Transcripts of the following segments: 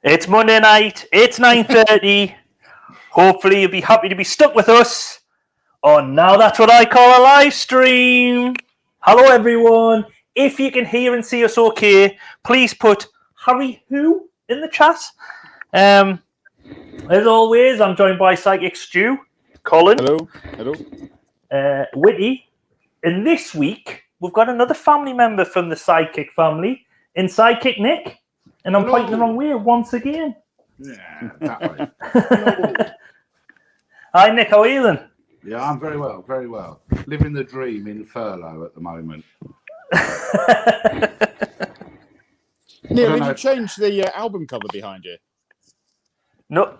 It's Monday night. It's 9:30. Hopefully you'll be happy to be stuck with us on Now That's What I Call a Live Stream. Hello everyone. If you can hear and see us okay, please put Harry Who in the chat. As always, I'm joined by Side Kick Stu, Colin. Hello. Whitty. And this week, we've got another family member from the Sidekick family in Sidekick Nick. And I'm pointing the wrong way once again. Yeah, that way. Hi, Nick. How are you then? Yeah, I'm very well, very well. Living the dream in furlough at the moment. Neil, did you change the album cover behind you? No.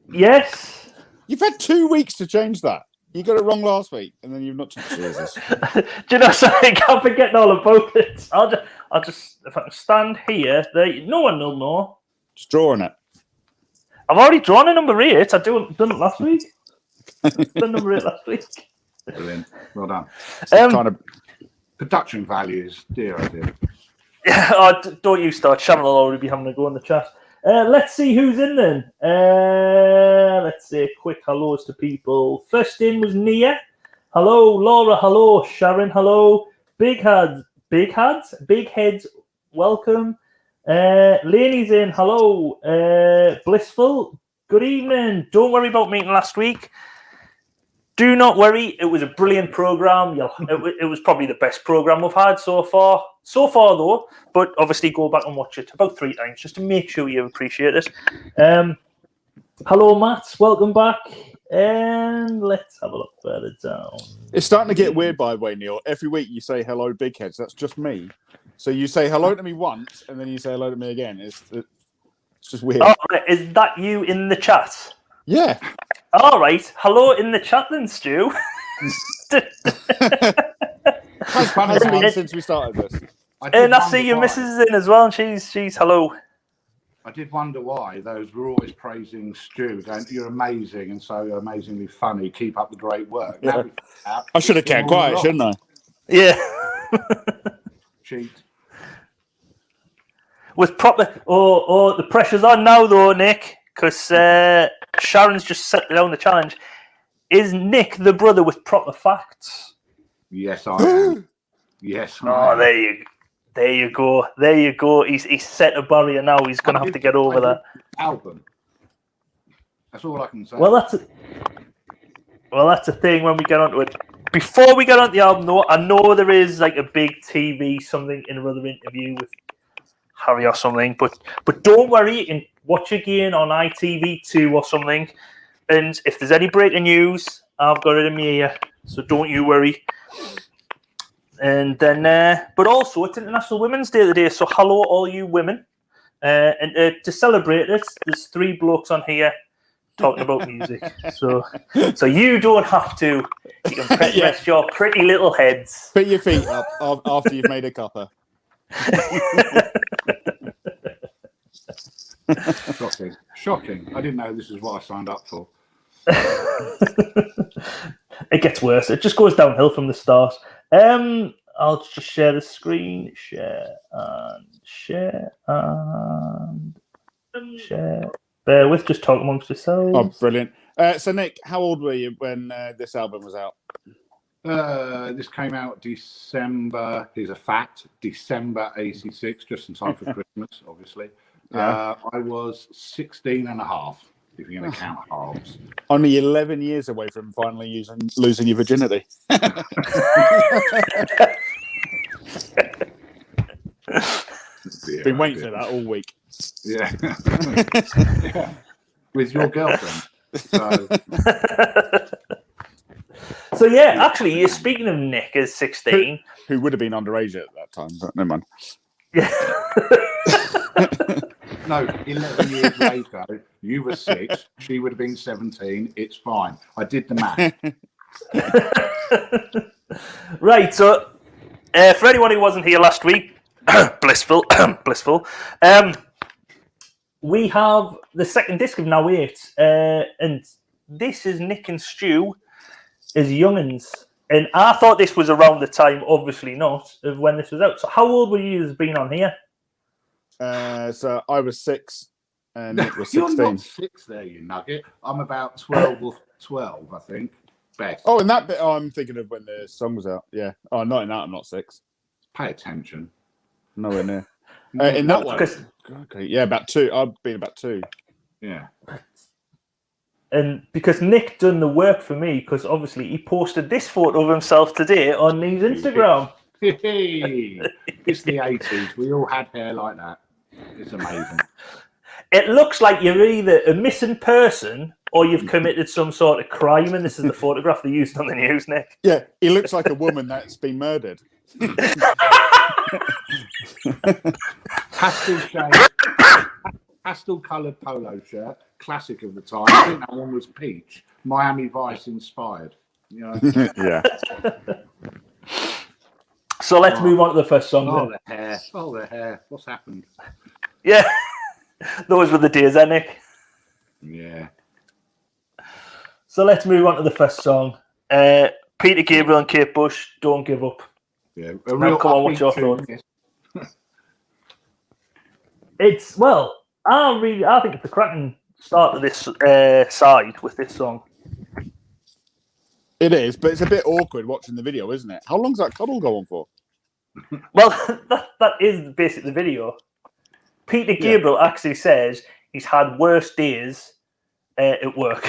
Yes. You've had 2 weeks to change that. You got it wrong last week, and then you've not changed Jesus. Do you know something? I'm forgetting all about it. I'll just if I can stand here, no one will know. Just drawing it. I've already drawn a number 8. Done it last week. Done number 8 last week. Brilliant. Well done. Kind of production values, dear oh dear. Don't you start. Shannon will already be having a go in the chat. Let's see who's in then. Let's say quick hellos to people. First in was Nia. Hello, Laura. Hello, Sharon. Hello, Big Heads. Welcome. Laney's in. Hello, Blissful. Good evening. Don't worry about meeting last week. Do not worry. It was a brilliant program. It was probably the best program we've had so far. So far, though, but obviously go back and watch it about 3 times just to make sure you appreciate it. Hello, Matt. Welcome back. And let's have a look further down. It's starting to get weird, by the way, Neil. Every week you say hello, big heads. That's just me. So you say hello to me once, and then you say hello to me again. It's just weird. Oh, is that you in the chat? Yeah. All right. Hello in the chat then, Stu. How's it been since we started this? And I see your missus is in as well, and she's hello. I did wonder why those were always praising Stu, going, "You're amazing and so amazingly funny. Keep up the great work." Yeah. I should have kept quiet, shouldn't I? Yeah. Cheat. With proper. The pressure's on now, though, Nick, because Sharon's just set down the challenge. Is Nick the brother with proper facts? Yes, I am. Yes. Oh, there you go. He's set a barrier now. He's going to have to get over that. Album. That's all I can say. Well, that's a thing when we get onto it. Before we get onto the album, though, I know there is like a big TV something in another interview with Harry or something, but don't worry, you can watch again on ITV2 or something. And if there's any breaking news, I've got it in my ear, so don't you worry. And then, but also it's International Women's Day today, so hello all you women. And to celebrate it, there's 3 blokes on here talking about music. So you don't have to. You can rest your pretty little heads. Put your feet up after you've made a cuppa. Shocking. I didn't know this is what I signed up for. It gets worse. It just goes downhill from the start. I'll just share the screen. Share. Bear with, just talk amongst yourselves. Oh, brilliant. So, Nick, how old were you when this album was out? This came out December. Here's a fact: December '86, just in time for Christmas, obviously. Yeah. I was 16 and a half, if you're going to count halves. Only 11 years away from finally losing your virginity. Been waiting for that all week. Yeah. Yeah. With your girlfriend. So yeah, actually, speaking of Nick as 16, who would have been underage at that time, but never mind. Yeah. No, 11 years later, you were 6, she would have been 17. It's fine. I did the math. Right, so for anyone who wasn't here last week, blissful, we have the second disc of Now 8, and this is Nick and Stu as young'uns. And I thought this was around the time, obviously not, of when this was out. So how old were you as being on here? So I was 6 and Nick was You're 16. not 6 there, you nugget. I'm about 12 or 12, I think. Best. Oh, in that bit, I'm thinking of when the song was out. Yeah. Oh, not in that. I'm not 6. Pay attention. Nowhere near. In that one. Because- Okay. Yeah, about 2. I've been about 2. Yeah. And because Nick done the work for me, because obviously he posted this photo of himself today on his Instagram. Hey, it's the 80s. We all had hair like that. It's amazing. It looks like you're either a missing person or you've committed some sort of crime, and this is the photograph they used on the news, Nick. Yeah, he looks like a woman that's been murdered. Pastel shade, pastel coloured polo shirt, classic of the time. I think that one was peach. Miami Vice inspired. You know. Yeah. So let's move on to the first song. Oh, then. the hair. Oh, the hair. What's happened? Yeah, those were the days, eh, Nick? Yeah. So let's move on to the first song. Peter Gabriel and Kate Bush, Don't Give Up. Yeah. Now, come on, what's your upbeat thoughts? tune. It's, well, I think it's a cracking start to this side with this song. It is, but it's a bit awkward watching the video, isn't it? How long's that cuddle go on for? Well, that is basically the video. Peter Gabriel actually says he's had worse days at work.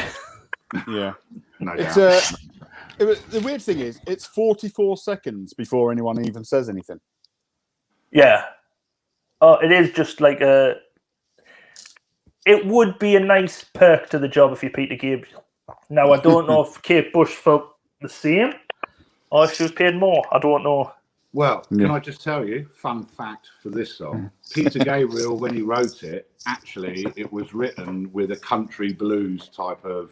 Yeah. No It's doubt. the weird thing is, it's 44 seconds before anyone even says anything. Yeah. Oh, it is just like a... It would be a nice perk to the job if you're Peter Gabriel. Now, I don't know if Kate Bush felt the same or if she was paid more. I don't know. Well, can Yeah. I just tell you, fun fact for this song, Peter Gabriel, when he wrote it, actually, it was written with a country blues type of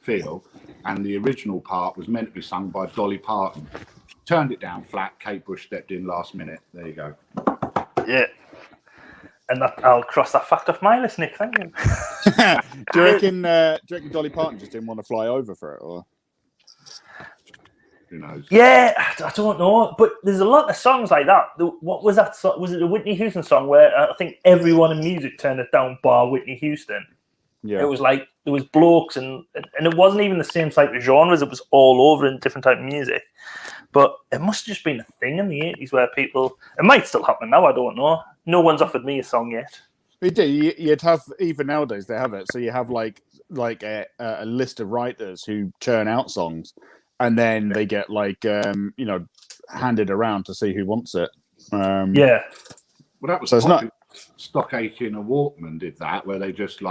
feel, and the original part was meant to be sung by Dolly Parton. Turned it down flat, Kate Bush stepped in last minute. There you go. Yeah. And I'll cross that fact off my list, Nick. Thank you. do you reckon Dolly Parton just didn't want to fly over for it? Or Who knows? Yeah, I don't know, but there's a lot of songs like that. What was that song? Was it the Whitney Houston song where I think everyone in music turned it down bar Whitney Houston? yeah, It was like there was blokes and it wasn't even the same type of genres. It was all over in different type of music. But it must have just been a thing in the 80s where people... It might still happen now, I don't know. No one's offered me a song yet. we do. You'd have, even nowadays they have it. So you have like a list of writers who churn out songs, and then they get handed around to see who wants it. Yeah. Well, that was So it's not- Stock Aitken and Walkman did that, where they just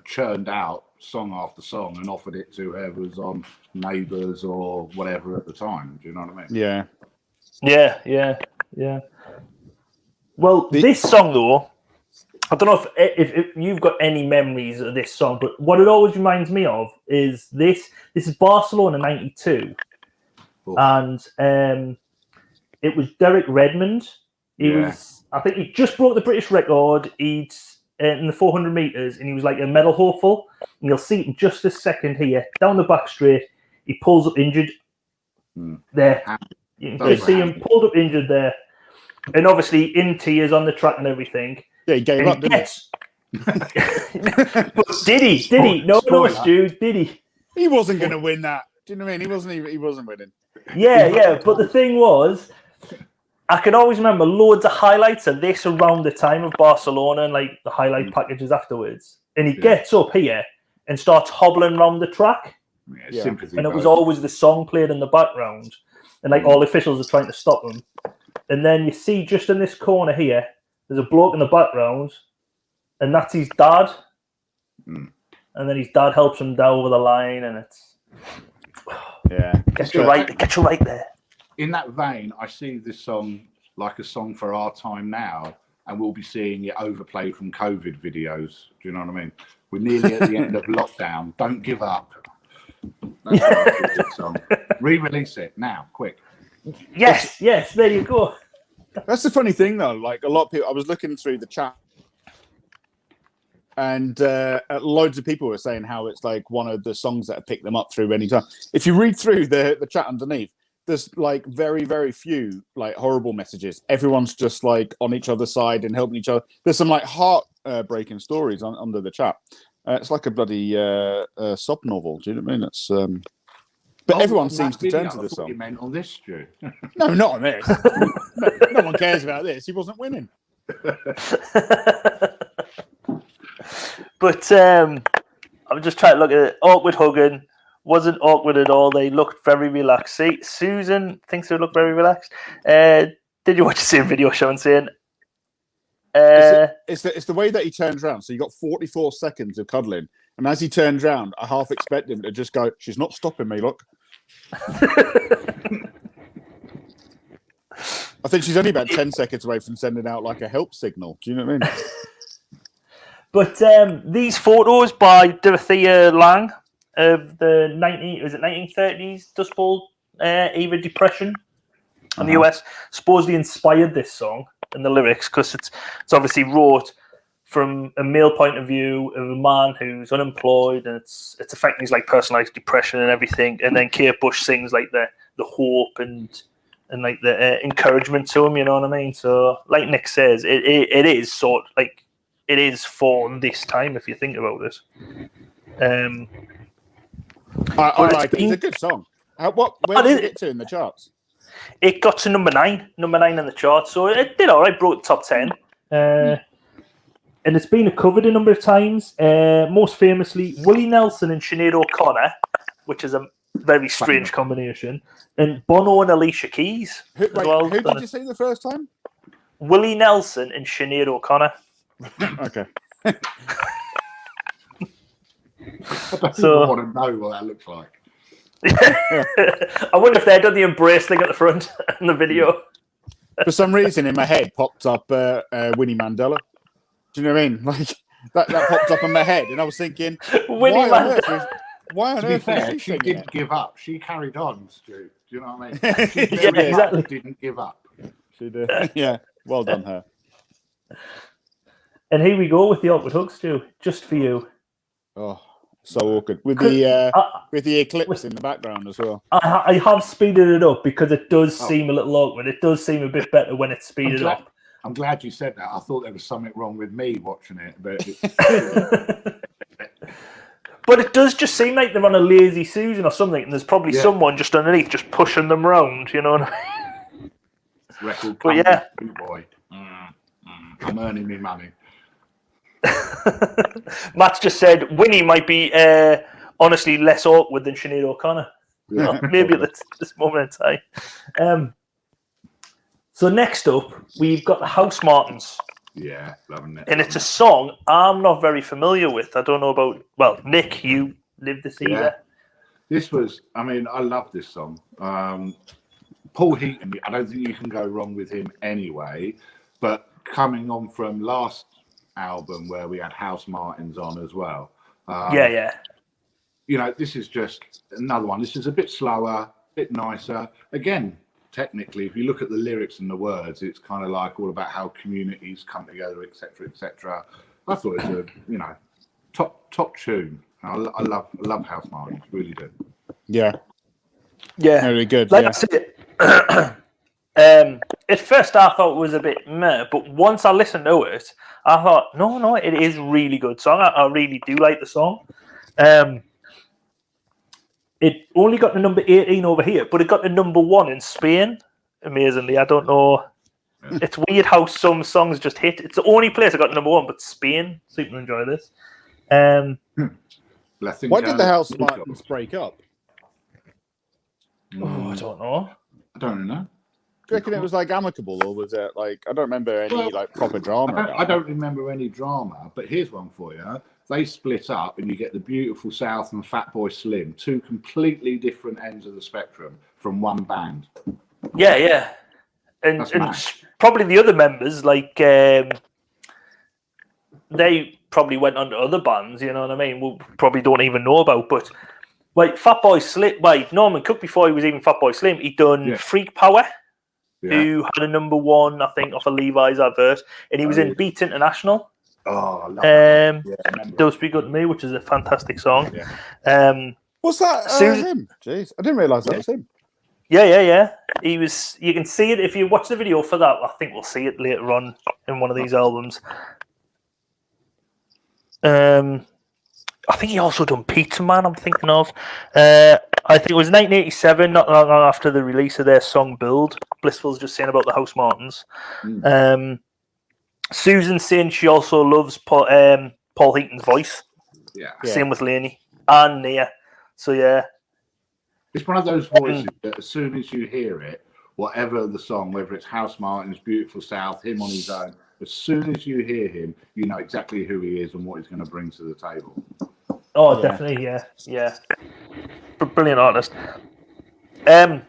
churned out song after song and offered it to whoever was on Neighbours or whatever at the time. Do you know what I mean? Yeah. Yeah. Well, this song though, I don't know if you've got any memories of this song, but what it always reminds me of is this. This is Barcelona '92, and it was Derek Redmond. He was, I think, he just broke the British record. He'd in the 400 meters, and he was like a medal hopeful. And you'll see it in just a second here, down the back straight. He pulls up injured there. You can just see him pulled up injured there. And obviously in tears on the track and everything. Yeah, he gave up, didn't But did he? No, Stu, did he? He wasn't going to win that. Do you know what I mean? He wasn't winning. Yeah. But the thing was, I can always remember loads of highlights of this around the time of Barcelona and like the highlight packages afterwards. And he gets up here and starts hobbling around the track. Yeah, sympathy. And it was always the song played in the background. And like all the officials are trying to stop him. And then you see just in this corner here, there's a bloke in the background, and that's his dad. And then his dad helps him down over the line, and it's get you right there. In that vein, I see this song like a song for our time now, and we'll be seeing it overplayed from COVID videos. Do you know what I mean? We're nearly at the end of lockdown. Don't give up. That's what I think this song. Re-release it now, quick. Yes, there you go. That's the funny thing, though. Like a lot of people, I was looking through the chat, and loads of people were saying how it's like one of the songs that have picked them up through any time. If you read through the chat underneath, there's like very, very few like horrible messages. Everyone's just like on each other's side and helping each other. There's some like heart breaking stories under the chat. It's like a bloody sob novel. Do you know what I mean? It's but everyone seems to turn to this song. You meant on this, Stu? No, not on this. No one cares about this. He wasn't winning. But I'm just trying to look at it. Awkward hugging. Wasn't awkward at all. They looked very relaxed. See, Susan thinks they look very relaxed. Did you watch the same video, Sean, saying... It's the way that he turns around. So you got 44 seconds of cuddling. And as he turns around, I half expect him to just go, she's not stopping me, look. I think she's only about 10 seconds away from sending out like a help signal. Do you know what I mean? But these photos by Dorothea Lange of the 1930s Dust Bowl era depression in the US supposedly inspired this song and the lyrics, because it's obviously wrote from a male point of view of a man who's unemployed, and it's affecting his like personalized depression and everything. And then Kate Bush sings like the hope and like the encouragement to him. You know what I mean? So like Nick says, it is sort of like it is for this time if you think about it. I like it. It's a good song. Where did it get to in the charts? It got to number 9 in the charts, so it did all right. Broke the top 10, and it's been covered a number of times. Most famously, Willie Nelson and Sinead O'Connor, which is a very strange combination, and Bono and Alicia Keys. Who did you say the first time? Willie Nelson and Sinead O'Connor. Okay. I don't want to know what that looks like. I wonder if they'd done the embrace thing at the front in the video. For some reason, in my head, popped up Winnie Mandela. Do you know what I mean? Like that popped up in my head, and I was thinking, Winnie Mandela. Why on earth? Fair, she didn't give up. She carried on, Stu. Do you know what I mean? She exactly. Didn't give up. She did. Yeah, well done, her. And here we go with the awkward hug, Stu, just for you. Oh, so awkward with the eclipse in the background as well. I have speeded it up because it does seem a little awkward. It does seem a bit better when it's speeded up. I'm glad you said that. I thought there was something wrong with me watching it, but but it does just seem like they're on a lazy Susan or something, and there's probably someone just underneath just pushing them round. You know what I mean? Record but yeah, boy, I'm earning me money. Matt's just said Winnie might be honestly less awkward than Sinead O'Connor. Yeah. Maybe at this moment in time. So next up, we've got the Housemartins. Yeah, loving it. And it's a song I'm not very familiar with. I don't know about... Well, Nick, you lived this either. This was... I mean, I love this song. Paul Heaton, I don't think you can go wrong with him anyway. But coming on from last album where we had Housemartins on as well. You know, this is just another one. This is a bit slower, a bit nicer. Again, technically, if you look at the lyrics and the words, it's kind of like all about how communities come together, etc., etc. I thought it was a top tune. I love Housemartins, really do. Yeah, really good. Like I said, at first I thought it was a bit meh, but once I listened to it, I thought, no, it is a really good song. I really do like the song. It only got to number 18 over here, but it got to number 1 in Spain. Amazingly, I don't know. Yeah. It's weird how some songs just hit. It's the only place I got to number 1, but Spain. So you can enjoy this. Why did the Housemartins break up? Oh, I don't know. I don't know. Do you reckon it was like amicable, or was it like I don't remember any like proper drama? I don't remember any drama, but here's one for you. They split up, and you get the Beautiful South and Fatboy Slim, 2 completely different ends of the spectrum from one band. Yeah, and probably the other members, like they probably went on to other bands. You know what I mean? We probably don't even know about, but like Fatboy Slim, like Norman Cook before he was even Fatboy Slim, he'd done Freak Power. Who had a number 1, I think, off a Levi's advert, and he was in Beat International. Oh, I love that. Don't Speak Up to Me, which is a fantastic song. What's that? Him? Jeez, I didn't realise that was him. Yeah. He was. You can see it if you watch the video for that. I think we'll see it later on in one of these albums. I think he also done Pizza Man. I'm thinking of. I think it was 1987, not long after the release of their song "Build." Blissful's just saying about the Housemartins. Susan saying she also loves Paul Heaton's voice. Yeah. Same with Laney and Nia. So yeah. It's one of those voices that as soon as you hear it, whatever the song, whether it's Housemartins, Beautiful South, him on his own, as soon as you hear him, you know exactly who he is and what he's going to bring to the table. Oh, definitely, yeah. Brilliant artist. I've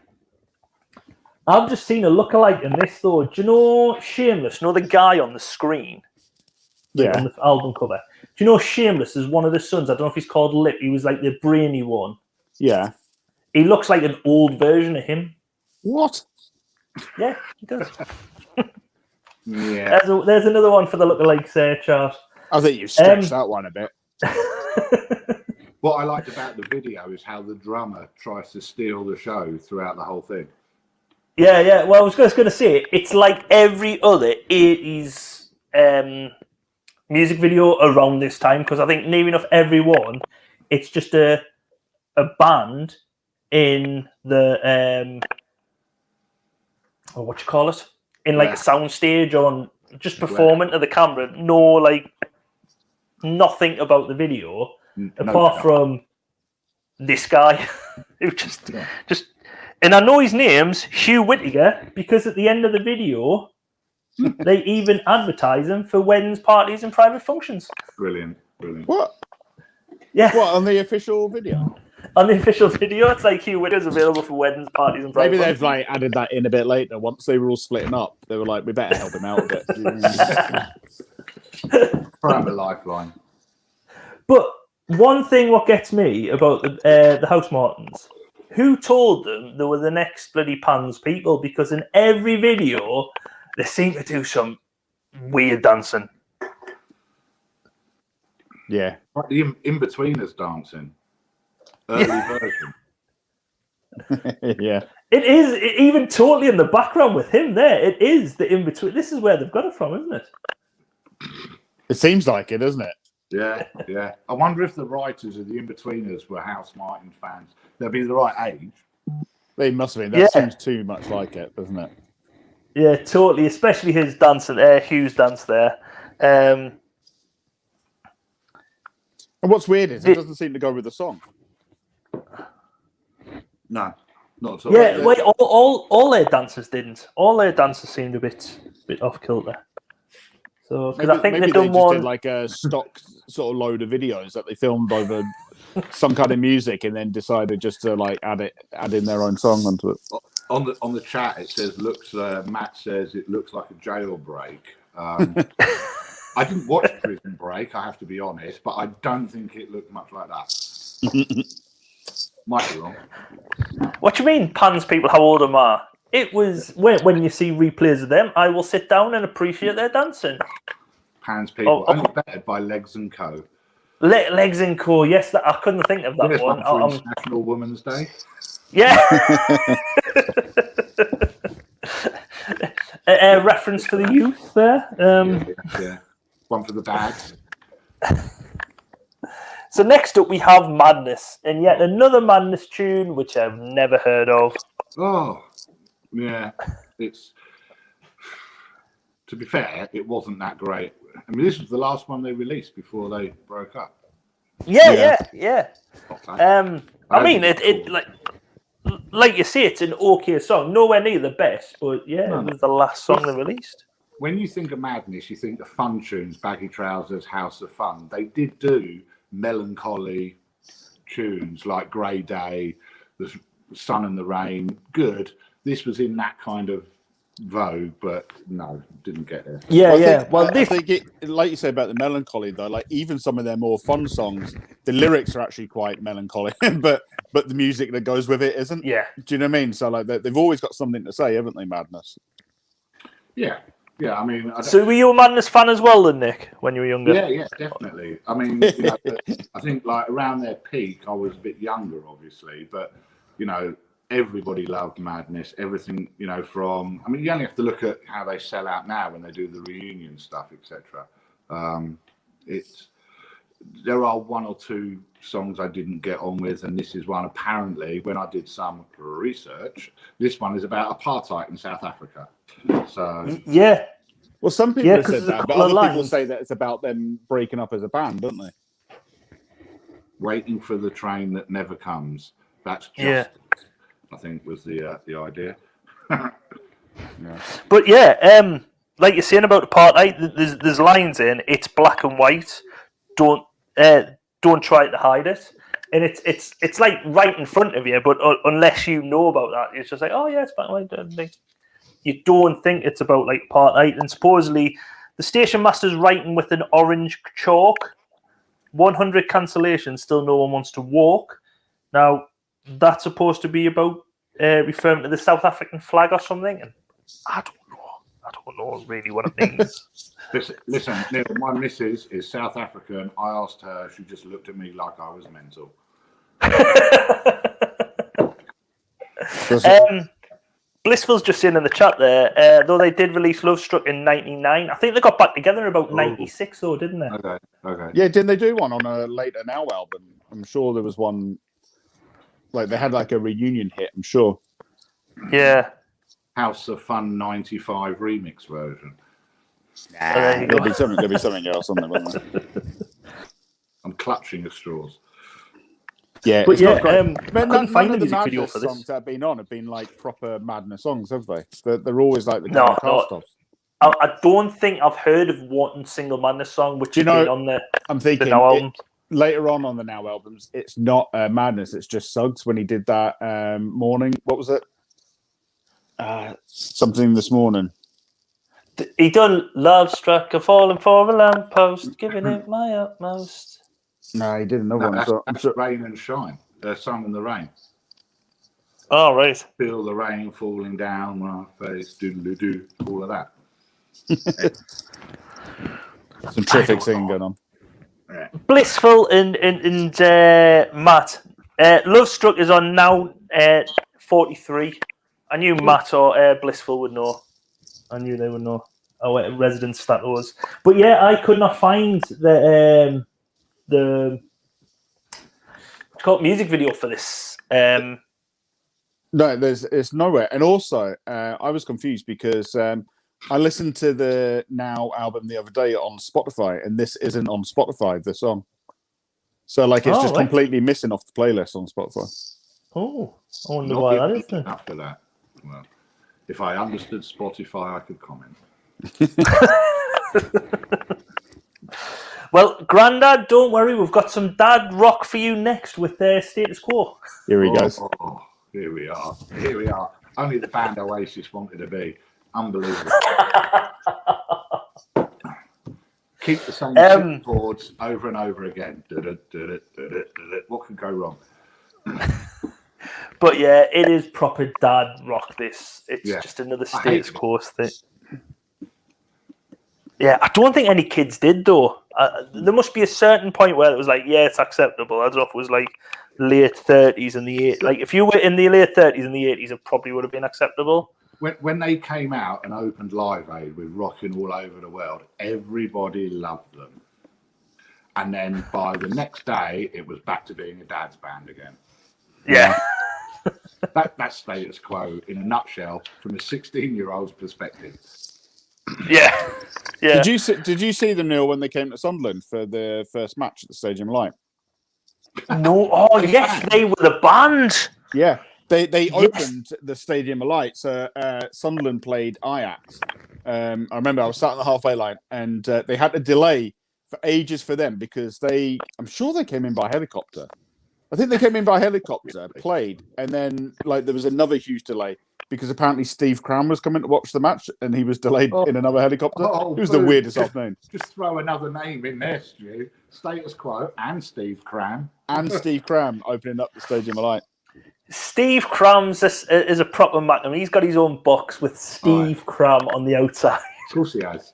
just seen a lookalike in this though. Do you know Shameless? You know the guy on the screen? On the album cover. Do you know Shameless is one of the sons? I don't know if he's called Lip. He was like the brainy one. Yeah. He looks like an old version of him. What? Yeah, he does. Yeah. There's another one for the lookalike chart. I think you've stretched that one a bit. What I liked about the video is how the drummer tries to steal the show throughout the whole thing. Yeah. Well, I was just going to say, it's like every other 80s music video around this time, because I think near enough everyone, it's just a band in the what you call it, in like a sound stage on just performing to the camera. No, like nothing about the video apart from this guy who just and I know his name's Hugh Whittaker because at the end of the video they even advertise him for weddings, parties, and private functions. Brilliant. What? Yeah. What, on the official video? On the official video, it's like Hugh Whittaker's available for weddings, parties, and private Maybe functions. they've like added that in a bit later. Once they were all splitting up, they were like, "We better help him out a bit." Prime a lifeline. But one thing what gets me about the Housemartins, who told them they were the next bloody Pans people? Because in every video, they seem to do some weird dancing. Yeah. Like the in-betweeners dancing. Early version. Yeah. It is even totally in the background with him there. It is the in-between. This is where they've got it from, isn't it? It seems like it, doesn't it? Yeah. I wonder if the writers of the in-betweeners were Housemartins fans. They'll be the right age. They must have been. That seems too much like it, doesn't it? Yeah, totally. Especially his dancing there, Hugh's dance there. And what's weird is it doesn't seem to go with the song. No, not at all. Yeah, wait, all their dancers didn't. All their dancers seemed a bit off kilter. So, because I think maybe they've done they just one did like a stock sort of load of videos that they filmed over some kind of music, and then decided just to like add in their own song onto it. On the chat, it says Matt says it looks like a jailbreak. I didn't watch Prison Break, I have to be honest, but I don't think it looked much like that. Might be wrong. What do you mean, Pans people? How old am I? It was when you see replays of them, I will sit down and appreciate their dancing. Pans people, only bettered by Legs and Co. Legs and Co. Yes, I couldn't think of that There's one. for International Women's Day. Yeah. A reference for the youth there. Yeah. One for the dads. So next up we have Madness, and yet another Madness tune which I've never heard of. Oh, yeah. It's, to be fair, it wasn't that great. I mean, this was the last one they released before they broke up. Yeah. I mean, it like you say, it's an okay song. Nowhere near the best, but it was the last song they released. When you think of Madness, you think of fun tunes, Baggy Trousers, House of Fun. They did do melancholy tunes like Grey Day, The Sun and the Rain. Good. This was in that kind of vogue, but no, didn't get there. I think it, like you say about the melancholy though, like even some of their more fun songs, the lyrics are actually quite melancholy, but the music that goes with it isn't. Yeah. Do you know what I mean? So like they've always got something to say, haven't they? Madness. Yeah. I mean, so were you a Madness fan as well, then, Nick, when you were younger? Yeah, definitely. I mean, you know, I think like around their peak, I was a bit younger, obviously, but you know, everybody loved Madness. Everything, you know, from, I mean, you only have to look at how they sell out now when they do the reunion stuff, etc. There are one or two songs I didn't get on with, and this is one. Apparently, when I did some research, this one is about apartheid in South Africa. So yeah. Well, some people have 'cause said there's a that, but couple of other people lines. say that it's about them breaking up as a band, don't they? waiting for the train that never comes. That's just, Yeah. I think, was the idea. Yeah. But yeah, like you're saying about the apartheid, there's lines in. It's black and white. Don't try to hide it. And it's like right in front of you, but unless you know about that, it's just like, oh yeah, it's black and white. Like, you don't think it's about like apartheid. And supposedly, the station master's writing with an orange chalk. 100 cancellations. Still, no one wants to walk. Now, that's supposed to be about referring to the South African flag or something. And I don't know really what it means. Listen, Neil, my missus is South African. I asked her, she just looked at me like I was mental. Blissful's just in the chat there. Though they did release Love Struck in '99, I think they got back together in about '96, though, didn't they? Okay. Yeah, didn't they do one on a later Now album? I'm sure there was one. Like they had like a reunion hit. I'm sure. Yeah. House of Fun '95 remix version. There'll be something else on there, won't there? I'm clutching at straws. Yeah, But it's yeah, not great. I couldn't find the the music video Madness for this. songs that have been on have been like proper Madness songs, have they? They're always like the No, cast-offs. I don't think I've heard of one single Madness song which has been on the I'm thinking Now album. later on the Now albums, it's not Madness, it's just Suggs when he did that morning. What was it? Something this morning. He done Love Struck, a falling for a lamppost, giving it my utmost. No, he did another one. That's, So I'm that's sure. Rain and Shine. Song in the Rain. Oh, right. Feel the rain falling down my face, doodle-doo, all of that. Some terrific singing going on. Yeah. Blissful and Matt. Love Struck is on now 43. I knew Matt or Blissful would know. I knew they would know. Our resident stat was. But yeah, I could not find the what's called music video for this. No, it's nowhere. And also, I was confused because I listened to the Now album the other day on Spotify, and this isn't on Spotify, the song. So, like, it's just completely missing off the playlist on Spotify. Oh, I wonder why that is then. After that, well, if I understood Spotify, I could comment. Well, Grandad, don't worry. We've got some dad rock for you next with their Status Quo. Here he goes. Oh, here we are. Here we are. Only the band Oasis wanted to be. Unbelievable. Keep the same chords over and over again. What could go wrong? But yeah, it is proper dad rock. It's just another Status Quo thing. Yeah, I don't think any kids did though. There must be a certain point where it was like, yeah, it's acceptable. I don't know if it was like late 30s and the 80s. Like if you were in the late 30s and the 80s, it probably would have been acceptable. When they came out and opened Live Aid with Rockin' All Over the World, everybody loved them. And then by the next day, it was back to being a dad's band again. Yeah. That's Status Quo in a nutshell from a 16-year-old's perspective. Yeah. Yeah. Did you see them, Neil, when they came to Sunderland for the first match at the Stadium Light? No. Oh, yes, they were the band. Yeah. They opened the Stadium Light. So Sunderland played Ajax. I remember I was sat on the halfway line, and they had to delay for ages for them because I'm sure they came in by helicopter. I think they came in by helicopter, played, and then like there was another huge delay because apparently Steve Cram was coming to watch the match and he was delayed in another helicopter. It was the weirdest afternoon. Just throw another name in there, Stu. Status Quo and Steve Cram. And Steve Cram opening up the Stadium Light. Steve Cram's is a proper Mac. I mean, he's got his own box with Steve Cram on the outside. Of course he has.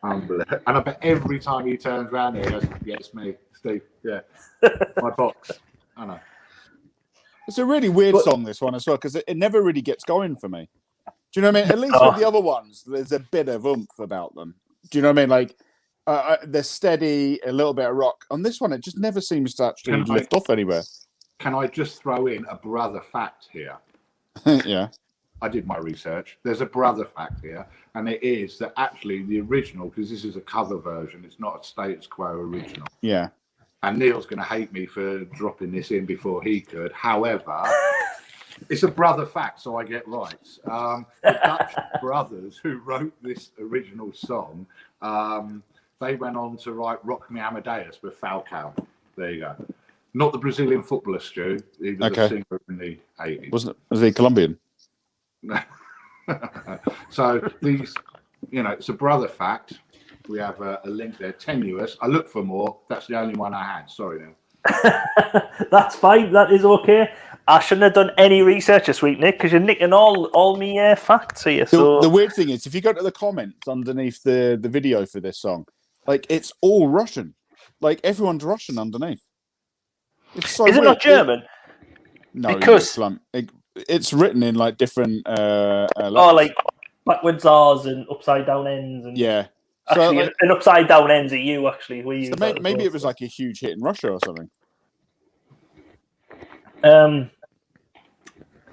Unbelievable. And I bet every time he turns around here, he goes, yeah, it's me, Steve. Yeah. My box. I know. It's a really weird song, this one as well, because it never really gets going for me. Do you know what I mean? At least with the other ones, there's a bit of oomph about them. Do you know what I mean? Like, they're steady, a little bit of rock. On this one, it just never seems to actually lift off anywhere. Can I just throw in a brother fact here? Yeah. I did my research. There's a brother fact here, and it is that actually the original, because this is a cover version, it's not a status quo original. Yeah. And Neil's going to hate me for dropping this in before he could. However, it's a brother fact, so I get right. The Dutch brothers who wrote this original song, they went on to write Rock Me Amadeus with Falcao. There you go. Not the Brazilian footballer, Stu. He was a singer in the 80s. Was he Colombian? So these, it's a brother fact. We have a link there, tenuous. I looked for more. That's the only one I had. Sorry, Neil. That's fine. That is okay. I shouldn't have done any research this week, Nick, because you're nicking all me facts here. So the weird thing is, if you go to the comments underneath the video for this song, like it's all Russian. Like everyone's Russian underneath. It's so is it not German? No, because it's written in like different. Like backwards R's and upside down N's and yeah. Actually, so, an upside down N's are you actually. We use maybe it was like a huge hit in Russia or something.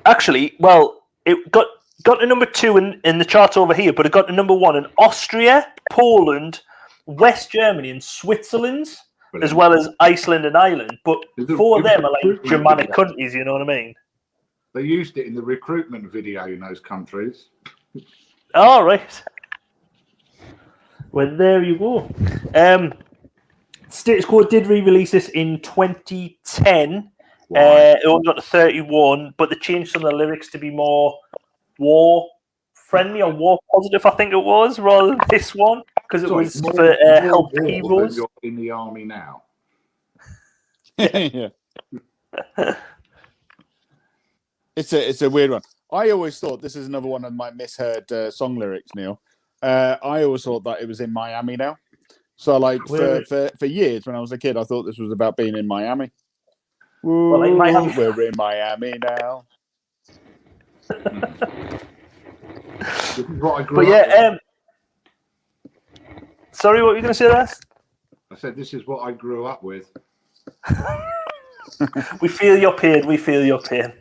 Actually, well, it got to number 2 in the chart over here, but it got to number 1 in Austria, Poland, West Germany, and Switzerland, as well as Iceland and Ireland. But 4 of them are like Germanic countries. You know what I mean? They used it in the recruitment video in those countries. All right. Well, there you go. Status Quo did re-release this in 2010. It only got to 31, but they changed some of the lyrics to be more war-friendly or war-positive, I think it was, rather than this one, because it was for help heroes. You're in the army now. Yeah. It's a weird one. I always thought this is another one of my misheard song lyrics, Neil. I always thought that it was in Miami now. So, like, for years when I was a kid, I thought this was about being in Miami. Ooh, well, like we're in Miami now. This is what I grew up with. Sorry, what were you going to say there? I said this is what I grew up with. We feel your pain. We feel your pain.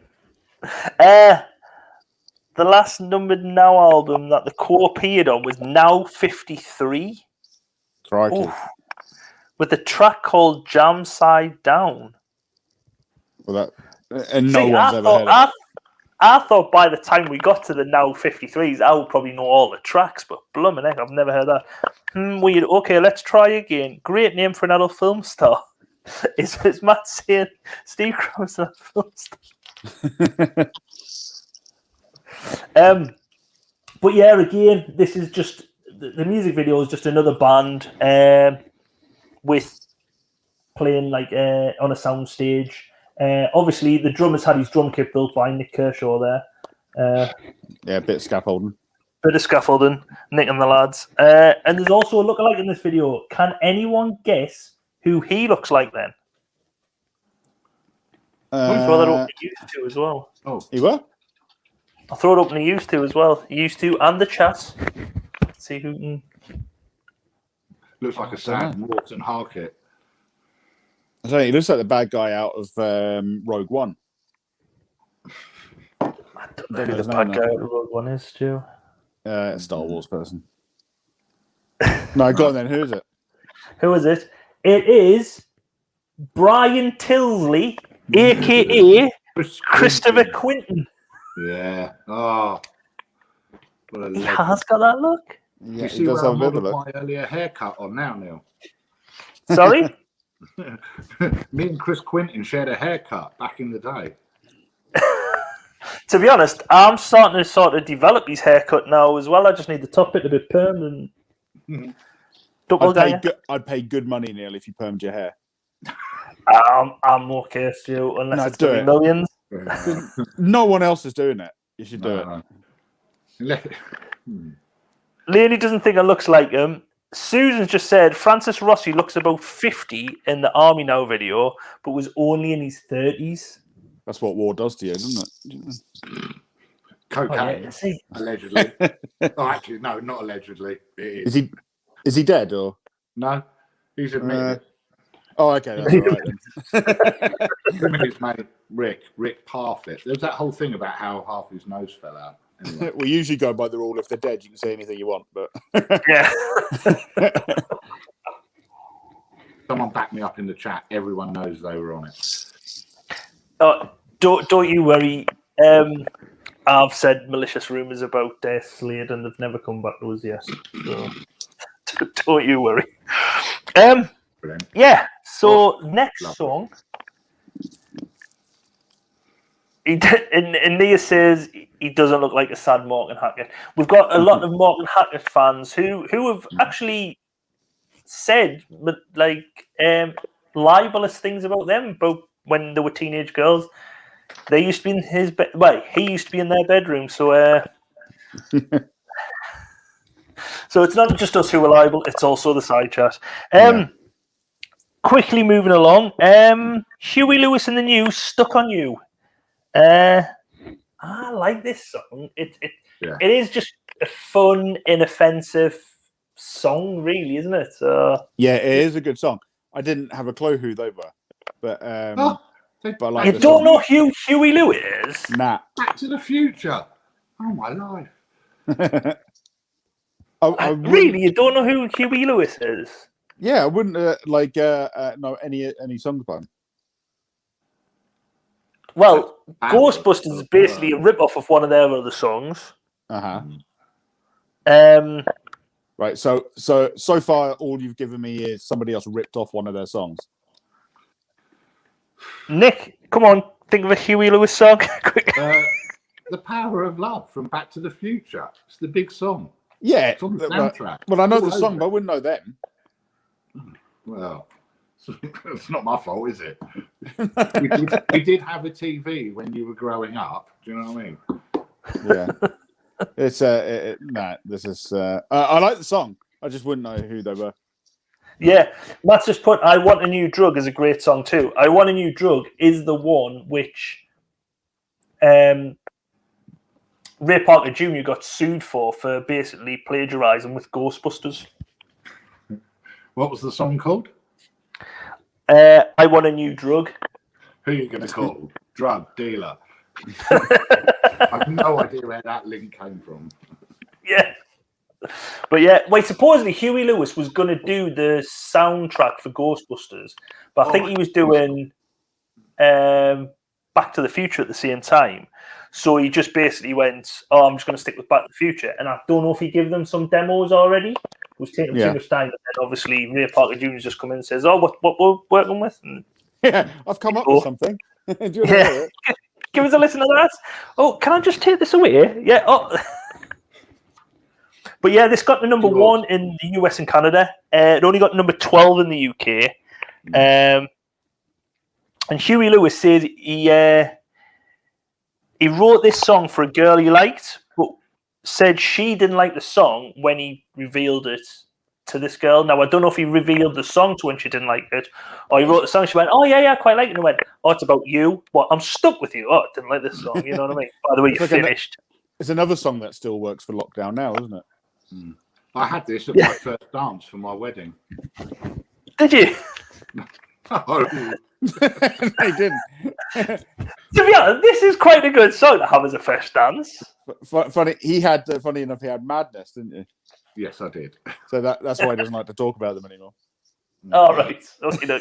The last numbered Now album that the Quo appeared on was Now 53. Crikey. With a track called Jam Side Down. Well, one's ever heard of it. I thought by the time we got to the Now 53s, I would probably know all the tracks, but blooming heck, I've never heard that. Weird. Okay, let's try again. Great name for an adult film star. Is Matt saying Steve Crumb's an adult film star? But yeah, again, this is just the music video is just another band with playing like on a sound stage. Obviously, the drummer's had his drum kit built by Nick Kershaw there. Yeah, a bit of scaffolding. Nick and the lads. And there's also a lookalike in this video. Can anyone guess who he looks like then? I'll throw that up to used to as well. Oh, you were? I'll throw it up to used to as well. Used to and the chat. Let's see who can. Looks like a sad Morton Harkett. I don't know, he looks like the bad guy out of Rogue One. I don't know who the bad guy out of Rogue One is, Stu. A Star Wars person. No, go on then. Who is it? Who is it? It is Brian Tilsley, a.k.a. Christopher Quinton. Yeah. Oh. He has got that look. Yeah, you see where I modeled my earlier haircut on now, Neil? Sorry? Me and Chris Quinton shared a haircut back in the day. To be honest, I'm starting to sort of develop his haircut now as well. I just need the top bit a bit permed and I'd pay good money, Neil, if you permed your hair. I'm okay, Stu, unless it's do millions. No one else is doing it. You should do it. Leonie doesn't think it looks like him. Susan just said Francis Rossi looks about 50 in the Army Now video, but was only in his 30s. That's what war does to you, doesn't it? Cocaine, see. allegedly. Oh, actually, no, not allegedly. It is. Is he dead or? No, he's admitted. Oh, okay, that's all right then. Him and his mate Rick Parfitt. There's that whole thing about how half his nose fell out. Anyway. We usually go by the rule: if they're dead, you can say anything you want. But Yeah. Someone back me up in the chat. Everyone knows they were on it. Don't you worry. I've said malicious rumours about Slade and they've never come back to us yet. So don't you worry. Brilliant. Yeah. So next song. And Nia says he doesn't look like a sad Morgan Hackett. We've got a lot of Morgan Hackett fans who have actually said like libelous things about them, about when they were teenage girls. They used to be in his bed. Well, he used to be in their bedroom. So, so it's not just us who are liable; it's also the side chat. Quickly moving along. Huey Lewis and the News, "Stuck on You." I like this song. It is just a fun, inoffensive song, really, isn't it? Yeah, it is a good song. I didn't have a clue who they were, but but I like you the don't song. know who Huey Lewis is? Nah. Back to the Future. Oh my life. I Really, you don't know who Huey Lewis is? Yeah, I wouldn't know any songs by him. Well, Ghostbusters is basically a rip-off of one of their other songs. Right. So far, all you've given me is somebody else ripped off one of their songs. Nick, come on, think of a Huey Lewis song. Quick. The Power of Love from Back to the Future. It's the big song. Yeah. It's on the soundtrack. Well, I know the song, but I wouldn't know them. Well, it's not my fault, is it? we did have a TV when you were growing up. Do you know what I mean? Yeah. It's this is I like the song. I just wouldn't know who they were. Yeah, Matt's just put "I Want a New Drug" is a great song too. "I Want a New Drug" is the one which Ray Parker Jr. got sued for basically plagiarising with Ghostbusters. What was the song called? "I Want a New Drug." Who are you going to call? Drug dealer. I have no idea where that link came from. Yeah. But yeah, wait, supposedly Huey Lewis was going to do the soundtrack for Ghostbusters, but I think he was doing Back to the Future at the same time. So he just basically went, I'm just going to stick with Back to the Future. And I don't know if he gave them some demos already. It was taking too much time. And then obviously Ray Parker Jr. just come in and says, what we're working with? And yeah, I've come up with something. Do you want to hear it? Give us a listen to that. Oh, can I just take this away? Yeah. Oh. But yeah, this got to number 1 in the US and Canada. It only got number 12 in the UK. And Huey Lewis says he wrote this song for a girl he liked, but said she didn't like the song when he revealed it to this girl. Now, I don't know if he revealed the song to when she didn't like it, or he wrote the song, she went, oh, yeah, I quite like it. And went, oh, it's about you. Well, I'm stuck with you. Oh, I didn't like this song. You know what I mean? By the way, you finished. It's another song that still works for lockdown now, isn't it? I had this at my first dance for my wedding. Did you? No. They didn't. To be honest, this is quite a good song to have as a first dance. Funny enough, he had Madness, didn't you? Yes, I did. So that's why he doesn't like to talk about them anymore. All right. Okay,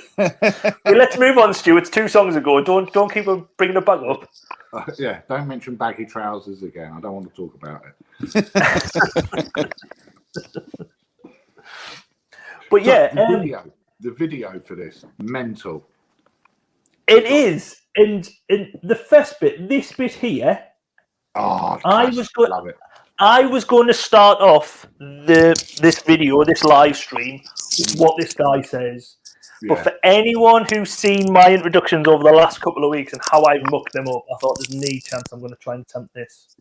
let's move on, Stu. It's 2 songs ago. Don't keep bringing it back up. Yeah, don't mention baggy trousers again. I don't want to talk about it. But yeah, the video for this, mental. It is, and the first bit, this bit here. Oh, I love it. I was going to start off this video, this live stream, with what this guy says. Yeah. But for anyone who's seen my introductions over the last couple of weeks and how I've mucked them up, I thought there's no chance I'm going to try and attempt this.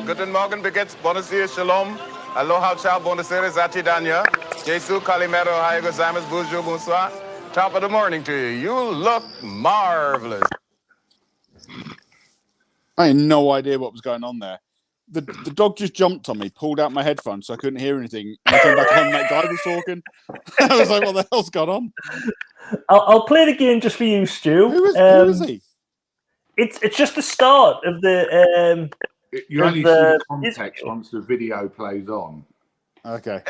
Guten Morgen, Begets, Bonasir, Shalom. Aloha, ciao, bonasera, zati danya. Jesu, Kalimero, Haigo, Zamas, Bonjour, bonsoir. Top of the morning to you. You look marvelous. I had no idea what was going on there. The dog just jumped on me, pulled out my headphones so I couldn't hear anything, and I came back on. That guy was talking. I was like, "What the hell's going on?" I'll play the game just for you, Stu. Who is he? It's just the start of the. You only see the context once the video plays on. Okay.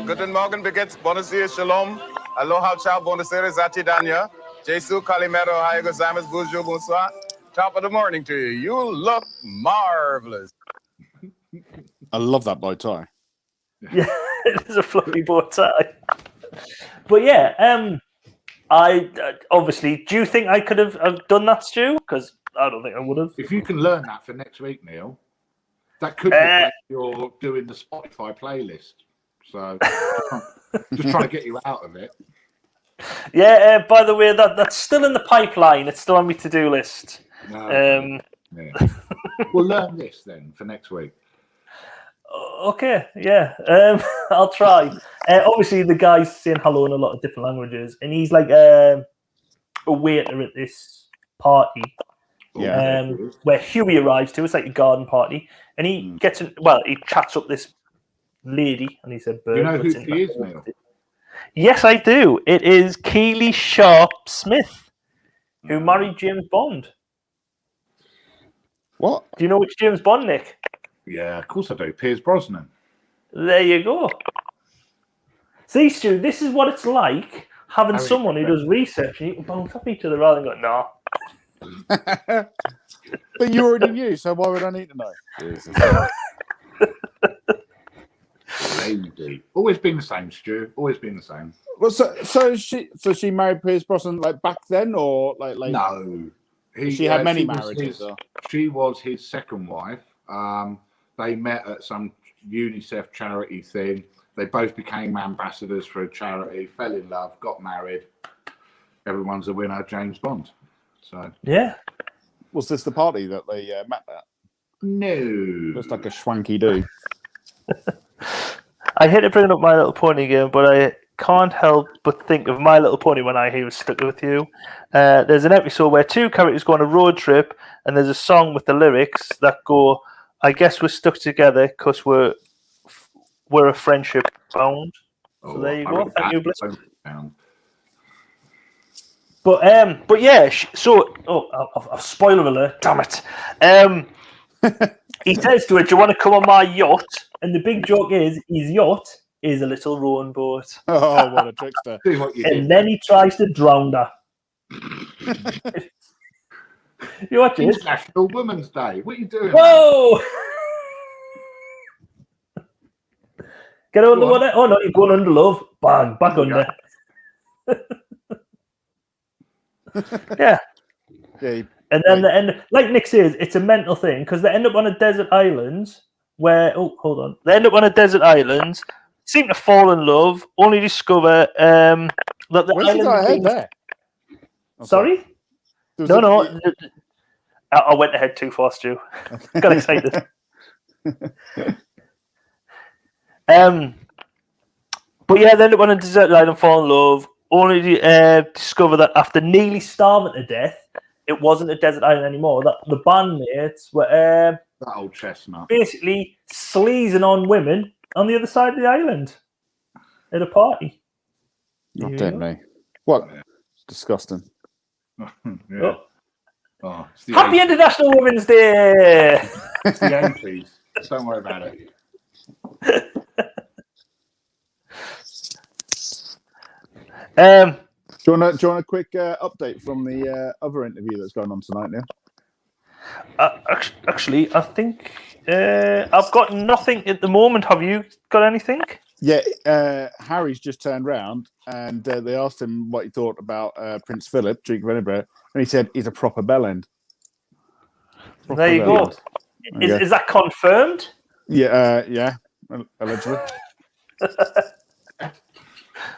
Guten Morgen, Begets, Bonasier, Shalom. Aloha, ciao, bonasera, zati danya. Jesu, Kalimero, Hayago, Zamas, Bonjour, bonsoir. Top of the morning to you. You look marvelous. I love that bow tie. Yeah, it is a fluffy bow tie. But yeah, I obviously. Do you think I could have done that, Stu? Because I don't think I would have. If you can learn that for next week, Neil, that could be when you're doing the Spotify playlist. So just trying to get you out of it. Yeah. By the way, that's still in the pipeline. It's still on my to-do list. No, yeah. We'll learn this then for next week. Okay, yeah, I'll try. Obviously, the guy's saying hello in a lot of different languages, and he's like a waiter at this party. Yeah. Where Huey arrives to. It's like a garden party, and he gets he chats up this lady, and he said, "Do you know who she is, Neil?" Yes, I do. It is Keely Sharp Smith, who married James Bond. What? Do you know which James Bond, Nick? Yeah, of course I do. Piers Brosnan. There you go. See, Stu, this is what it's like having someone who does research and you can bounce off each other rather than go, no. But you already knew, so why would I need to know? Jesus. Lady. Always been the same, Stu. Always been the same. Well, so she married Piers Brosnan like back then, or like no? She had many marriages. She was his second wife. They met at some UNICEF charity thing. They both became ambassadors for a charity, fell in love, got married. Everyone's a winner, James Bond. So yeah. Was this the party that they met at? No. Just like a schwanky do. I hate to bring up My Little Pony again, but I can't help but think of My Little Pony when I hear it stuck with you. There's an episode where two characters go on a road trip, and there's a song with the lyrics that go, I guess we're stuck together because we're a friendship bound. So there you go. Thank you, Bliss. But yeah. Spoiler alert! Damn it. He says to her, "Do you want to come on my yacht?" And the big joke is, his yacht is a little rowing boat. Oh, what a trickster! And then he tries to drown her. You watch it? International Women's Day. What are you doing? Whoa! Get under the water. Oh no, you're going under, love. Bang, back under. Yeah. And then they end, like Nick says, it's a mental thing because they end up on a desert island where they end up on a desert island, seem to fall in love, only discover that the Where's island. the guy ahead there? Sorry? No. I went ahead too fast, Stu. Got excited. But yeah, they end up on a desert island, fall in love, only discover that after nearly starving to death, it wasn't a desert island anymore. That the bandmates were that old chestnut basically sleazing on women on the other side of the island at a party. Oh, dead me. What? Yeah. Disgusting. Yeah. Oh, Happy 80s. International Women's Day! It's the 80s. Don't worry about it. Do you want a quick update from the other interview that's going on tonight, Neil? Actually, I think I've got nothing at the moment. Have you got anything? Yeah, Harry's just turned round and they asked him what he thought about Prince Philip, Duke of Edinburgh, and he said he's a proper bellend. There you go. Is that confirmed? Yeah, allegedly.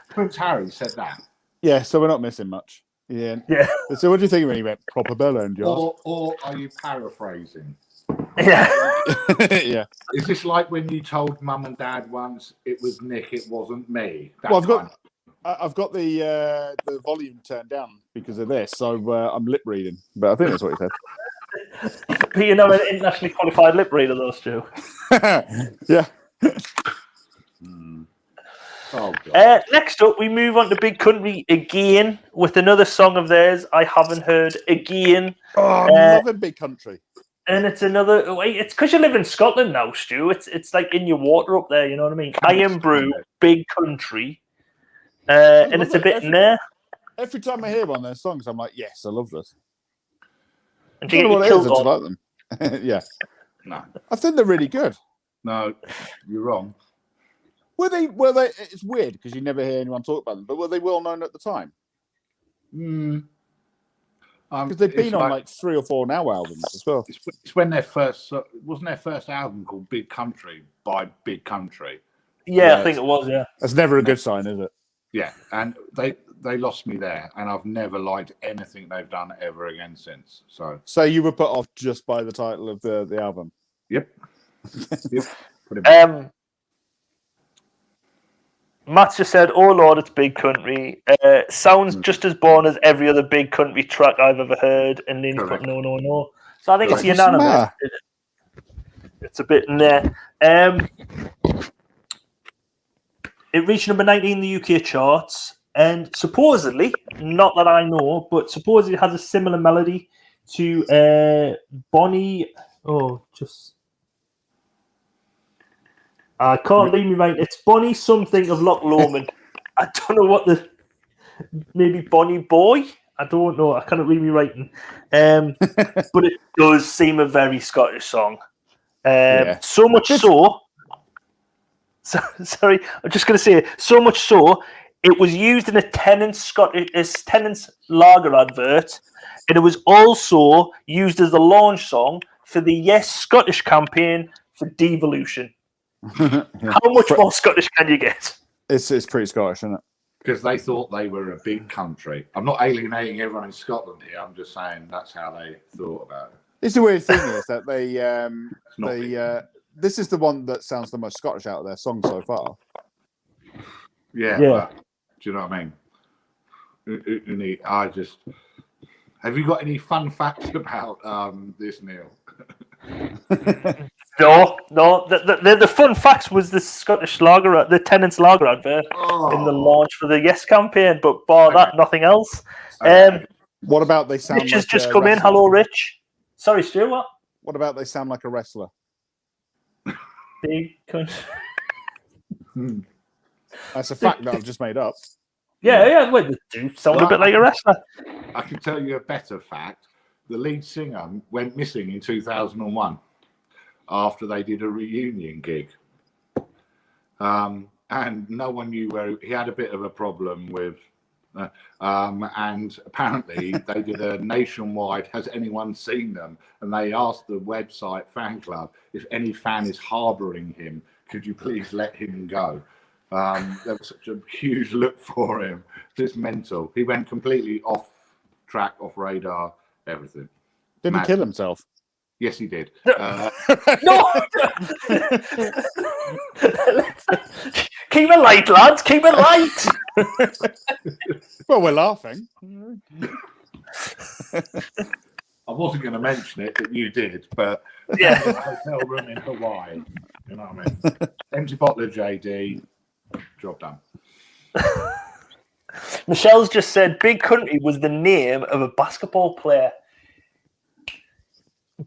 Prince Harry said that. Yeah, so we're not missing much. Yeah. So what do you think when he went proper bellend? Or are you paraphrasing? Yeah. Yeah. Is this like when you told Mum and Dad once it was Nick, it wasn't me? That Well, kind I've got the volume turned down because of this, so I'm lip reading. But I think that's what he said. But you're not an internationally qualified lip reader, though, Stu. Yeah. Oh, God. Next up, we move on to Big Country again with another song of theirs I haven't heard again. Oh, I'm loving Big Country. And it's another. It's because you live in Scotland now, Stu. It's like in your water up there. You know what I mean? I Am Brew, Big Country, and it's a bit in there. Every time I hear one of their songs, I'm like, yes, I love this. And I don't know what it is, I just like them. Yeah. No. I think they're really good. No, you're wrong. Were they? It's weird because you never hear anyone talk about them, but were they well known at the time? Because they've been on like 3 or 4 now albums as well. It's when their first wasn't their first album called Big Country by Big Country. Yeah, I think it was. Yeah, that's never a good sign, is it? Yeah, and they lost me there, and I've never liked anything they've done ever again since. So you were put off just by the title of the album. Yep. Pretty much. Matt just said, "Oh Lord, it's Big Country." Sounds just as boring as every other Big Country track I've ever heard, and then he's put no. So I think it's unanimous. It's a bit in there. It reached number 19 in the UK charts, and supposedly, not that I know, but supposedly it has a similar melody to Bonnie. I can't read me right. It's Bonnie something of Loch Lomond. I don't know what maybe Bonnie Boy. I don't know. I can't read me writing. But it does seem a very Scottish song. So much so. Sorry, I'm just going to say so much so. It was used in a Tennent's lager advert, and it was also used as the launch song for the Yes Scottish campaign for devolution. How much more Scottish can you get? It's pretty Scottish, isn't it? Because they thought they were a big country. I'm not alienating everyone in Scotland here. I'm just saying that's how they thought about it. It's the weird thing is that this is the one that sounds the most Scottish out of their songs so far. Yeah. But, do you know what I mean? Have you got any fun facts about this, Neil? No. The fun facts was the Scottish lager, the Tennent's lager advert in the launch for the Yes campaign, but bar that, nothing else. What about they sound? Rich has just come in. Hello, Rich. Sorry, Stu. What? What about they sound like a wrestler? Big country. That's a fact that I've just made up. Yeah. Wait, they do sound a bit like a wrestler. I can tell you a better fact. The lead singer went missing in 2001 after they did a reunion gig. And no one knew where he had a bit of a problem with. And apparently they did a nationwide, has anyone seen them? And they asked the website fan club, if any fan is harbouring him, could you please let him go? There was such a huge look for him. Just mental. He went completely off track, off radar, everything. Did he kill himself? Yes, he did. No! Keep it light, lads. Keep it light. Well, we're laughing. I wasn't going to mention it, but you did. But yeah, a hotel room in Hawaii. You know what I mean? Empty bottle of JD. Job done. Michelle's just said Big Country was the name of a basketball player.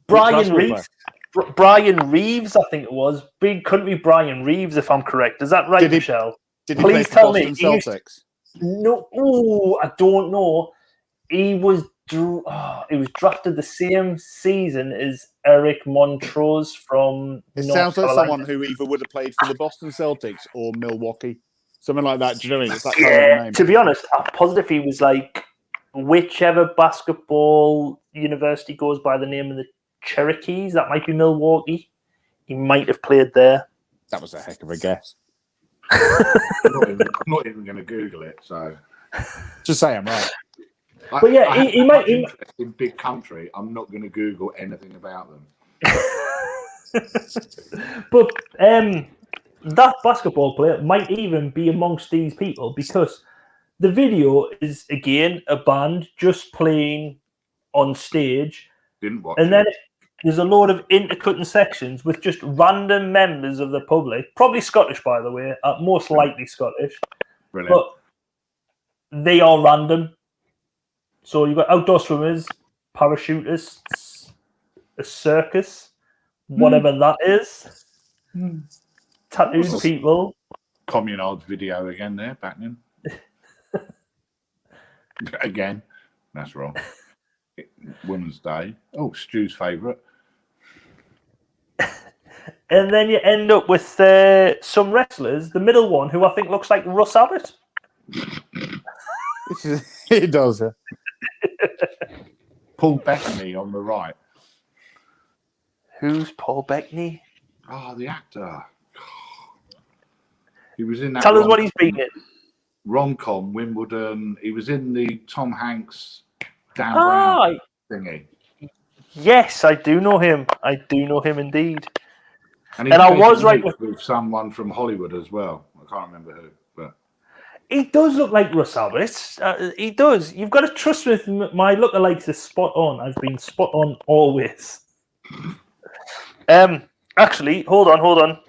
Brian Reeves, I think it was. Big Country Brian Reeves, if I'm correct. Is that right, Michelle? Did he Please tell me. Celtics? No, I don't know. He was drafted the same season as Eric Montrose from. It sounds like someone who either would have played for the Boston Celtics or Milwaukee, something like that. Do you know what I mean? It's that kind of name. To be honest, I'm positive he was like whichever basketball university goes by the name of the Cherokees. That might be Milwaukee. He might have played there. That was a heck of a guess. I'm not even going to Google it. So just say I'm right. But yeah, he might. In Big Country, I'm not going to Google anything about them. But that basketball player might even be amongst these people because the video is, again, a band just playing on stage. Didn't watch And then it. there's a load of intercutting sections with just random members of the public, probably Scottish, by the way, most likely Scottish. Brilliant. But they are random. So you've got outdoor swimmers, parachutists, a circus, whatever that is, tattooed people. Communard's video again there, Batman. Again, that's wrong. Women's Day. Oh, Stu's favourite. And then you end up with some wrestlers, the middle one, who I think looks like Russ Abbott. He does. Paul Bettany on the right. Who's Paul Bettany? Oh, the actor. He was in that. Tell us what he's been in. Rom-com, Wimbledon. He was in the Tom Hanks Dan Brown thingy. Yes, I do know him. I do know him indeed. And I was right with someone from Hollywood as well. I can't remember who, but he does look like Russ Abbott. He does. You've got to trust with my lookalikes is spot on. I've been spot on always. Actually, hold on.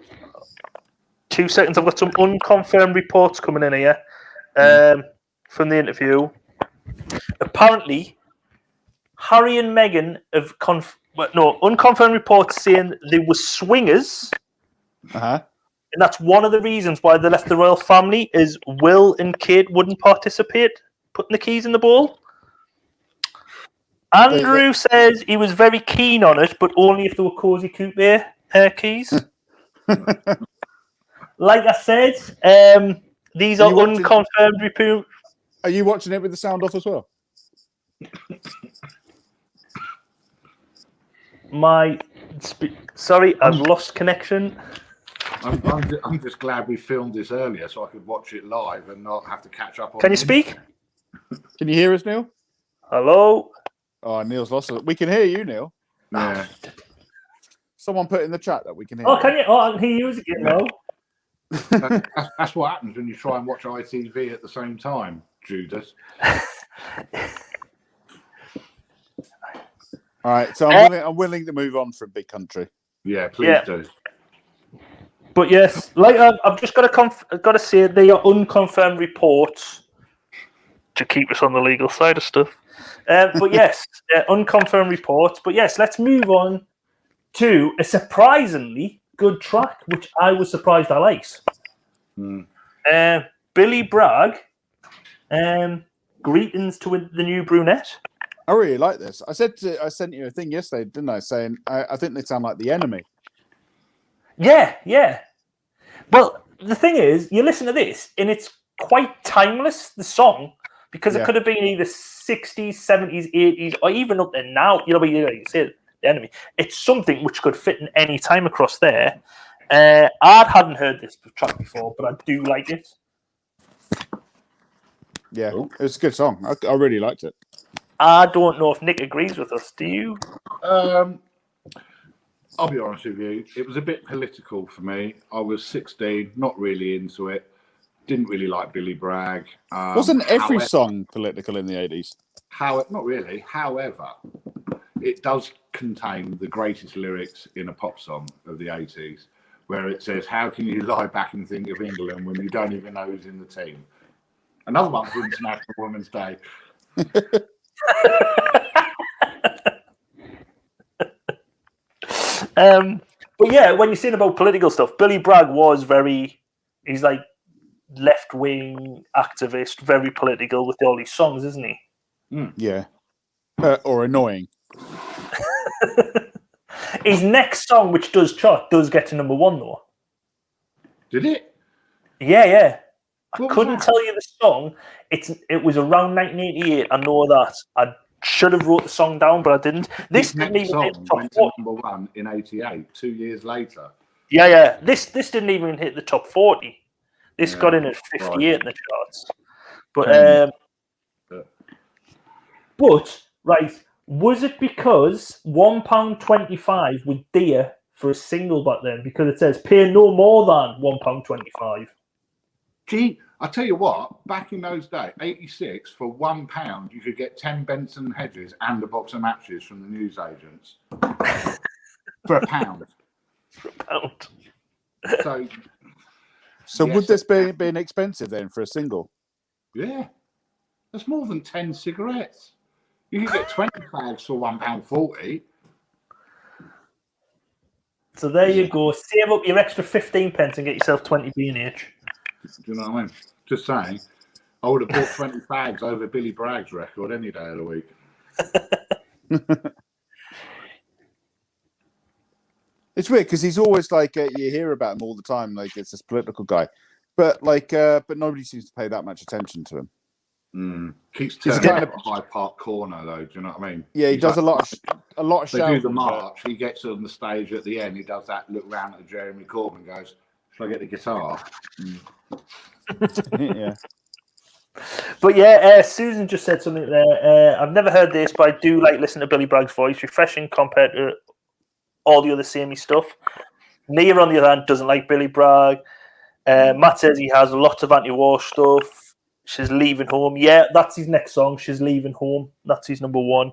2 seconds. I've got some unconfirmed reports coming in here from the interview. Apparently, Harry and Meghan have unconfirmed reports saying they were swingers. Uh-huh. And that's one of the reasons why they left the royal family is Will and Kate wouldn't participate putting the keys in the bowl. Andrew says he was very keen on it, but only if they were Cozy Coupe keys. Like I said, these are unconfirmed reports. Are you watching it with the sound off as well? Sorry, I've lost connection. I'm just glad we filmed this earlier so I could watch it live and not have to catch up on. Can you speak? Can you hear us, Neil? Hello? Oh, Neil's lost it. We can hear you, Neil. Yeah. Someone put in the chat that we can hear. Oh, can you? Oh, I can hear you again now. That's what happens when you try and watch ITV at the same time, Judas. All right, so I'm willing to move on from Big Country. Yeah, please do. But yes, like I've just got to say they are unconfirmed reports to keep us on the legal side of stuff. But yes, unconfirmed reports. But yes, let's move on to a surprisingly good track, which I was surprised I liked. Billy Bragg, Greetings to the New Brunette. I really like this. I sent you a thing yesterday, didn't I? Saying I think they sound like The Enemy. Yeah. Well, the thing is, you listen to this, and it's quite timeless, the song, because it could have been either 60s, 70s, 80s, or even up there now. You know, you say The Enemy. It's something which could fit in any time across there. I hadn't heard this track before, but I do like it. Yeah, it was a good song. I really liked it. I don't know if Nick agrees with us. Do you? I'll be honest with you. It was a bit political for me. I was 16, not really into it. Didn't really like Billy Bragg. Wasn't every song political in the 80s? Not really. However, it does contain the greatest lyrics in a pop song of the 80s, where it says, "How can you lie back and think of England when you don't even know who's in the team?" Another one for International Women's Day. But yeah, when you're saying about political stuff, Billy Bragg he's like left-wing activist, very political with all these songs, isn't he? Yeah. Or annoying. His next song, which does chart, does get to number 1 though. Did it? Yeah. I What couldn't was that? tell you the song. It was around 1988. I know that. I should have wrote the song down, but I didn't. This His didn't next even hit song the top went 40. to number 1 in '88, 2 years later. Yeah. This didn't even hit the top 40. This got in at 58 in the charts. But right, was it because £1.25 was dear for a single back then because it says pay no more than £1.25. Gee, I tell you what, back in those days, 86, for £1, you could get 10 Benson hedges and a box of matches from the newsagents for £1. For £1. So yes, would this be being expensive then for a single? Yeah, that's more than 10 cigarettes. You can get 20 fags for £1.40. So there you go. Save up your extra 15 pence and get yourself 20 B&H. Do you know what I mean? Just saying. I would have bought 20 fags over Billy Bragg's record any day of the week. It's weird because he's always like you hear about him all the time, like it's this political guy, but nobody seems to pay that much attention to him. Keeps turning up at Hyde Park Corner, though. Do you know what I mean? Yeah, he does a lot of They shouting. do the march. He gets on the stage at the end. He does that look round at Jeremy Corbyn and goes, "Shall I get the guitar?" Yeah. But yeah, Susan just said something there. I've never heard this, but I do like listening to Billy Bragg's voice. Refreshing compared to all the other samey stuff. Nia, on the other hand, doesn't like Billy Bragg. Matt says he has lots of anti-war stuff. She's leaving home. Yeah, that's his next song. She's leaving home. That's his number one.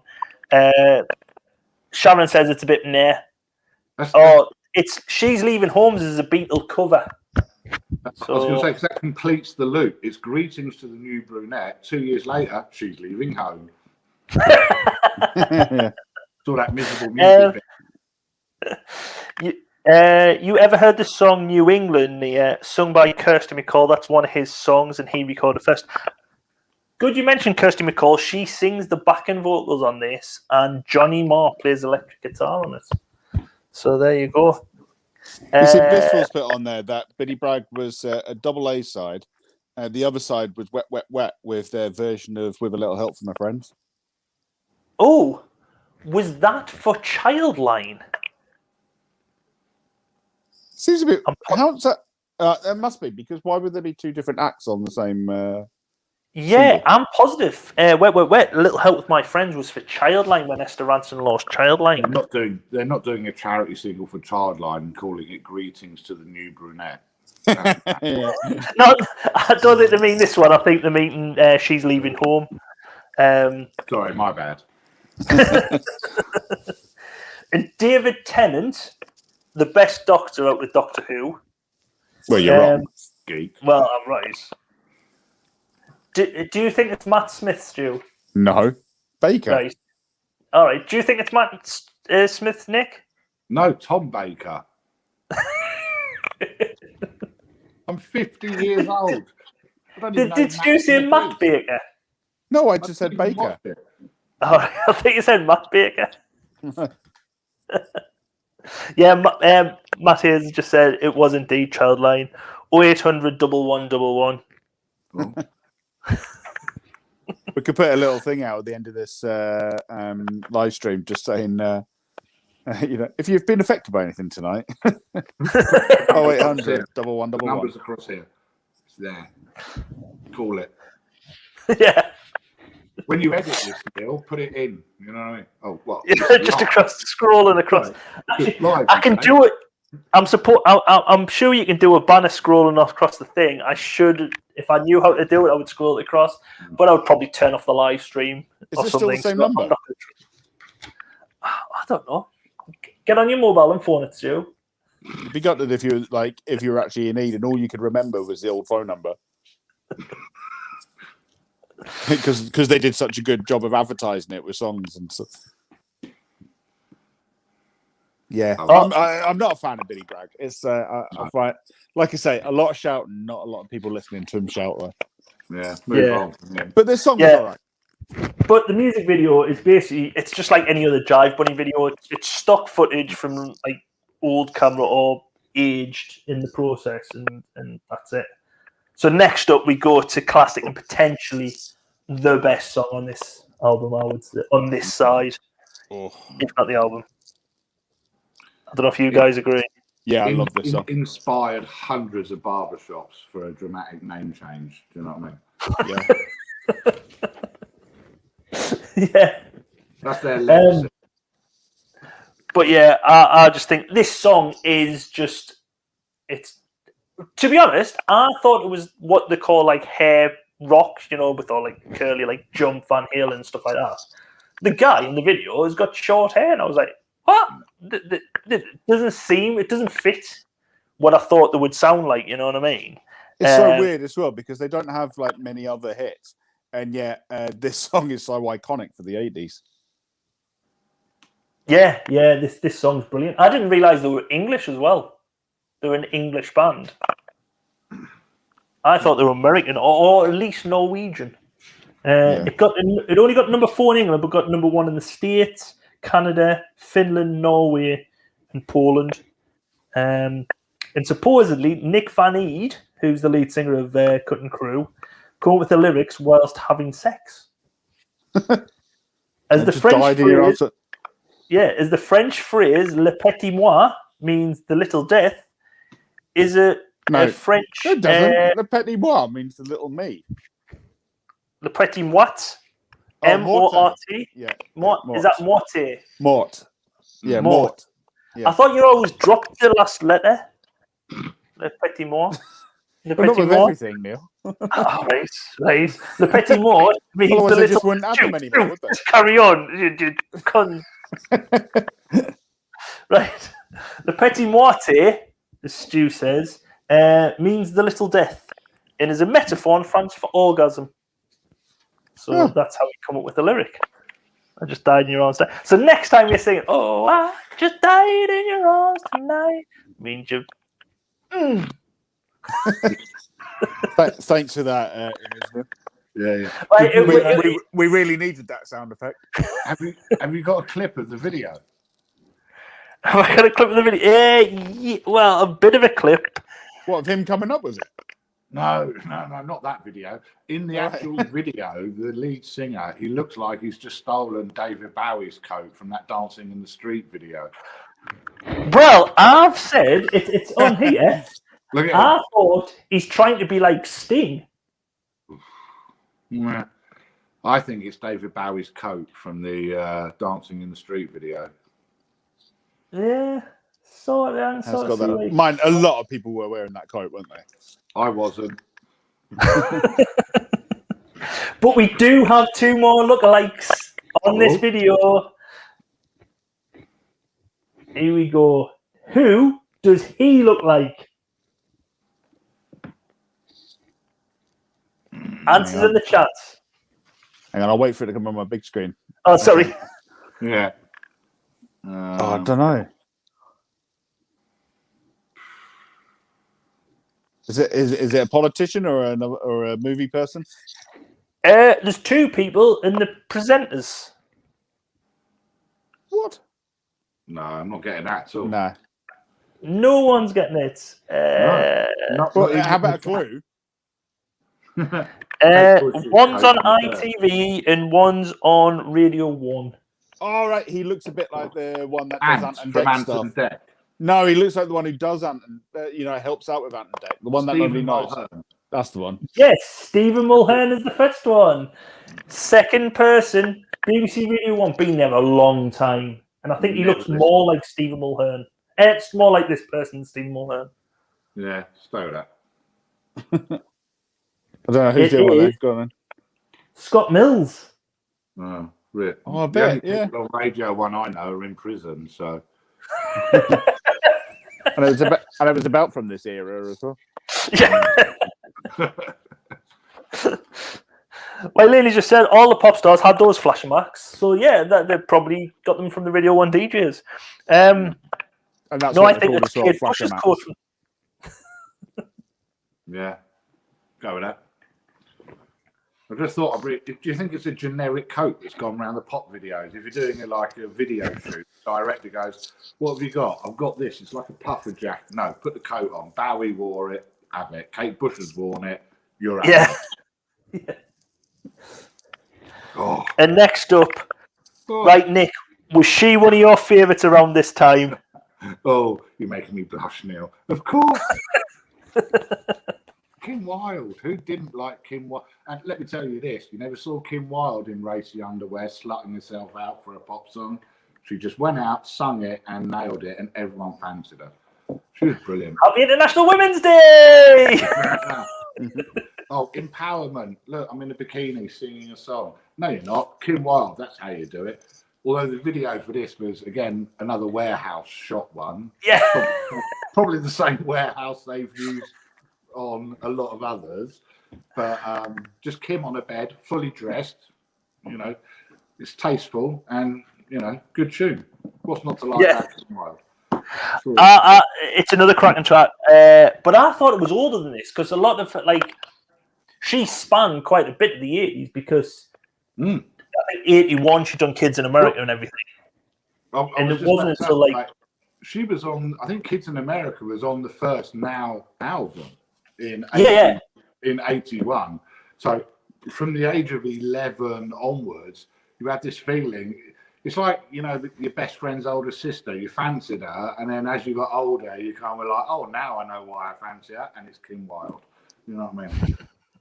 Sharon says it's a bit meh. It's She's Leaving Home is a Beatle cover. I was going to say, because that completes the loop. It's greetings to the new brunette. 2 years later, she's leaving home. Saw that miserable music. You ever heard the song New England, sung by Kirsty MacColl? That's one of his songs, and he recorded first. Good you mentioned Kirsty MacColl. She sings the backing vocals on this, and Johnny Marr plays electric guitar on it. So there you go. You see, Blissful's put on there that Billy Bragg was a double A side. The other side was Wet, Wet, Wet with their version of With a Little Help from My Friends. Oh, was that for Childline? Seems a bit. How's that? It must be, because why would there be two different acts on the same? Yeah, single? I'm positive. Wet, Wet, Wet. Little Help with My Friends was for Childline when Esther Ranson lost Childline. They're not doing a charity single for Childline and calling it Greetings to the New Brunette. Yeah. No, I don't think they mean this one. I think they're meaning She's Leaving Home. Sorry, my bad. And David Tennant, the best doctor out of Doctor Who. Well, you're wrong. Geek. Well, I'm right. Do you think it's Matt Smith, Stu? No, Baker. Right. All right. Do you think it's Matt Smith, Nick? No, Tom Baker. I'm 50 years old. Did you say Matt Baker? No, I just said Baker. Oh, I think you said Matt Baker. Yeah, Matt Hayes just said it was indeed Childline. 0800 1111. Oh. We could put a little thing out at the end of this live stream, just saying, if you've been affected by anything tonight, 0800 1111. Numbers across here. It's there. Call it. Yeah. When you edit this, Bill, put it in. You know what I mean? Oh, what? Yeah, just across, scrolling across. Right. Actually, Live, I can do it. I'm sure you can do a banner scrolling across the thing. I should, if I knew how to do it, I would scroll it across. But I would probably turn off the live stream. Is or this something. still the same number? I don't know. Get on your mobile and phone it, Stu. It'd be gutted if you were actually in need and all you could remember was the old phone number. Because they did such a good job of advertising it with songs and stuff. Yeah, I'm not a fan of Billy Bragg. It's I find, like I say, a lot of shouting, not a lot of people listening to him shout. Yeah, move on. Yeah. But this song is all right. But the music video is basically, it's just like any other Jive Bunny video. It's stock footage from like old camera or aged in the process, and that's it. So next up, we go to classic and potentially the best song on this album, I would say, on this side, if not the album. I don't know if you guys agree. Yeah, I love this song. Inspired hundreds of barbershops for a dramatic name change. Do you know what I mean? Yeah. That's their legacy. But yeah, I just think this song is just it's. To be honest, I thought it was what they call like hair rock, with all like curly like Jump Van Halen and stuff like that. The guy in the video has got short hair, and I was like, what? It doesn't fit what I thought they would sound like. You know what I mean? It's so weird as well because they don't have like many other hits, and yet this song is so iconic for the 80s. Yeah. This song's brilliant. I didn't realize they were English as well. They were an English band. I thought they were American or at least Norwegian. It only got number 4 in England, but got number 1 in the States, Canada, Finland, Norway, and Poland. And supposedly Nick Van Eed, who's the lead singer of Cutting Crew, came up with the lyrics whilst having sex. As the French phrase "le petit moi" means the little death, is a French. No, it doesn't. Le petit moi means the little me. Le petit moite. M-O-R-T. Yeah. Mort. Is that moite? Mort. Yeah, mort. Yeah. I thought you always dropped the last letter. Le petit mort. Le petit mort. Not with everything, Neil. Right. Le petit mort means otherwise the they little. Just wouldn't have them anymore, would they? Just carry on, you cunt. Right. Le petit moite, as Stu says, means the little death, and is a metaphor in France for orgasm. So that's how we come up with the lyric. I just died in your arms tonight. So next time you're singing, "Oh, I just died in your arms tonight," means you. Thanks for that, Image. Yeah. We really needed that sound effect. Have you got a clip of the video? Have I got a clip of the video? Yeah, well, a bit of a clip. What, of him coming up with it? No, not that video. In the actual video, the lead singer, he looks like he's just stolen David Bowie's coat from that Dancing in the Street video. Well, I've said it's on here. Look at I thought he's trying to be like Sting. Yeah. I think it's David Bowie's coat from the Dancing in the Street video. Yeah, sort of. Mine, a lot of people were wearing that coat, weren't they? I wasn't. But we do have 2 more lookalikes on this video. Here we go. Who does he look like? Answers in the chat. Hang on, I'll wait for it to come on my big screen. Oh, sorry. Yeah. I don't know. Is it a politician or a movie person? There's 2 people and the presenters. What? No, I'm not getting that at all. No. No one's getting it. How about a clue? One's on ITV and one's on Radio 1. All right, he looks a bit like the one that does Ant and Dec stuff. Deck. No, he looks like the one who does Ant and helps out with Ant and Dec. The one that nobody knows. Mulhern. That's the one. Yes, Stephen Mulhern is the first one. Second person, BBC Radio 1, been there a long time. And I think he looks more like Stephen Mulhern. It's more like this person, Stephen Mulhern. Yeah, stay with that. I don't know who's doing what. Go on then. Scott Mills. Oh, really? Oh, I bet, the only people on Radio 1 I know are in prison, so. And it was about from this era as well. Yeah. Well, Laney just said all the pop stars had those flash marks, so yeah, they probably got them from the Radio 1 DJs. And that's no, what I think that's Kate Bush's quote. Yeah, go with that. I just thought, do you think it's a generic coat that's gone around the pop videos? If you're doing a video shoot, the director goes, "What have you got?" "I've got this. It's like a puffer jacket." "No, put the coat on." Bowie wore it. Have it. Kate Bush has worn it. You're out. Yeah. Oh. And next up, right, Nick, was she one of your favourites around this time? Oh, you're making me blush, Neil. Of course. Kim Wilde. Who didn't like Kim Wilde? And let me tell you this: you never saw Kim Wilde in racy underwear slutting herself out for a pop song. She just went out, sung it, and nailed it, and everyone fancied her. She was brilliant. Happy International Women's Day! Oh, empowerment. Look, I'm in a bikini singing a song. No, you're not. Kim Wilde, that's how you do it. Although the video for this was, again, another warehouse shot one. Yeah. Probably the same warehouse they've used on a lot of others. But just Kim on a bed, fully dressed. You know, it's tasteful and, you know, good tune. What's not to like that, Kim Wilde? It's another cracking track. But I thought it was older than this because a lot of, like, she spanned quite a bit of the 80s because I think 81 she'd done Kids in America and everything. And it wasn't until like she was on, I think Kids in America was on the first Now album in 81. So from the age of 11 onwards, you had this feeling. It's like, you know, your best friend's older sister, you fancied her, and then as you got older, you kind of like, oh, now I know why I fancy her, and it's Kim Wilde. You know what I mean?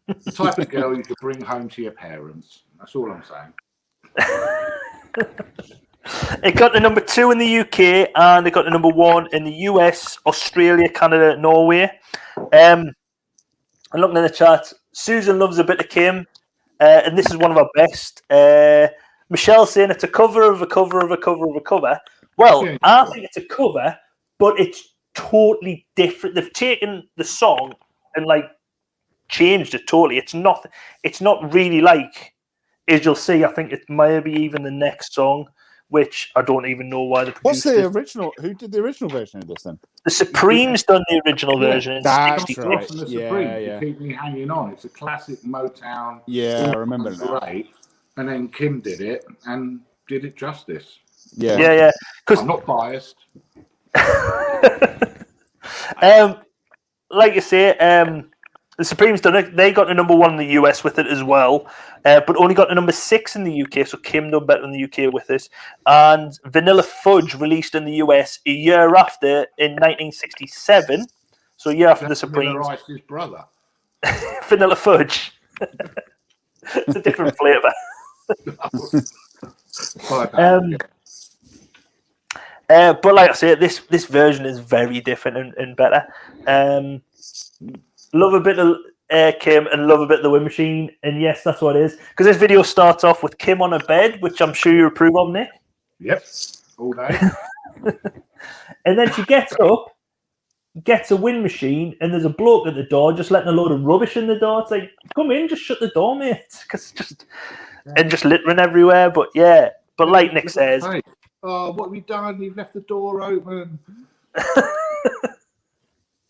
The type of girl you could bring home to your parents. That's all I'm saying. It got to number 2 in the UK, and it got to number 1 in the US, Australia, Canada, Norway. And looking at the chart, Susan loves a bit of Kim, and this is one of our best. Michelle saying it's a cover of a cover of a cover of a cover. Well, I think it's a cover, but it's totally different. They've taken the song and like changed it totally. It's not really like, as you'll see, I think it may be even the next song, which I don't even know why they produced. What's the original? Who did the original version of this then? The Supremes done the original version in That's 60. right. The Supremes, Yeah. You Keep Me Hanging On. It's a classic Motown. Yeah, I remember that. Great. And then Kim did it and did it justice. Yeah. I'm not biased. Like you say, the Supremes done it. They got to number 1 in the US with it as well, but only got to number 6 in the UK. So Kim done better in the UK with this. And Vanilla Fudge released in the US a year after in 1967. So a year after the Supremes. His brother. Vanilla Fudge. It's a different flavour. But like I say, this version is very different and better. Love a bit of Kim and love a bit of the Wind Machine, and yes, that's what it is. Because this video starts off with Kim on a bed, which I'm sure you approve of, Nick. Yep, all day. And then she gets up, gets a wind machine, and there's a bloke at the door just letting a load of rubbish in the door. It's like, come in, just shut the door, mate. Because just littering everywhere. But yeah, but like Nick says, oh, what have you done? You've left the door open.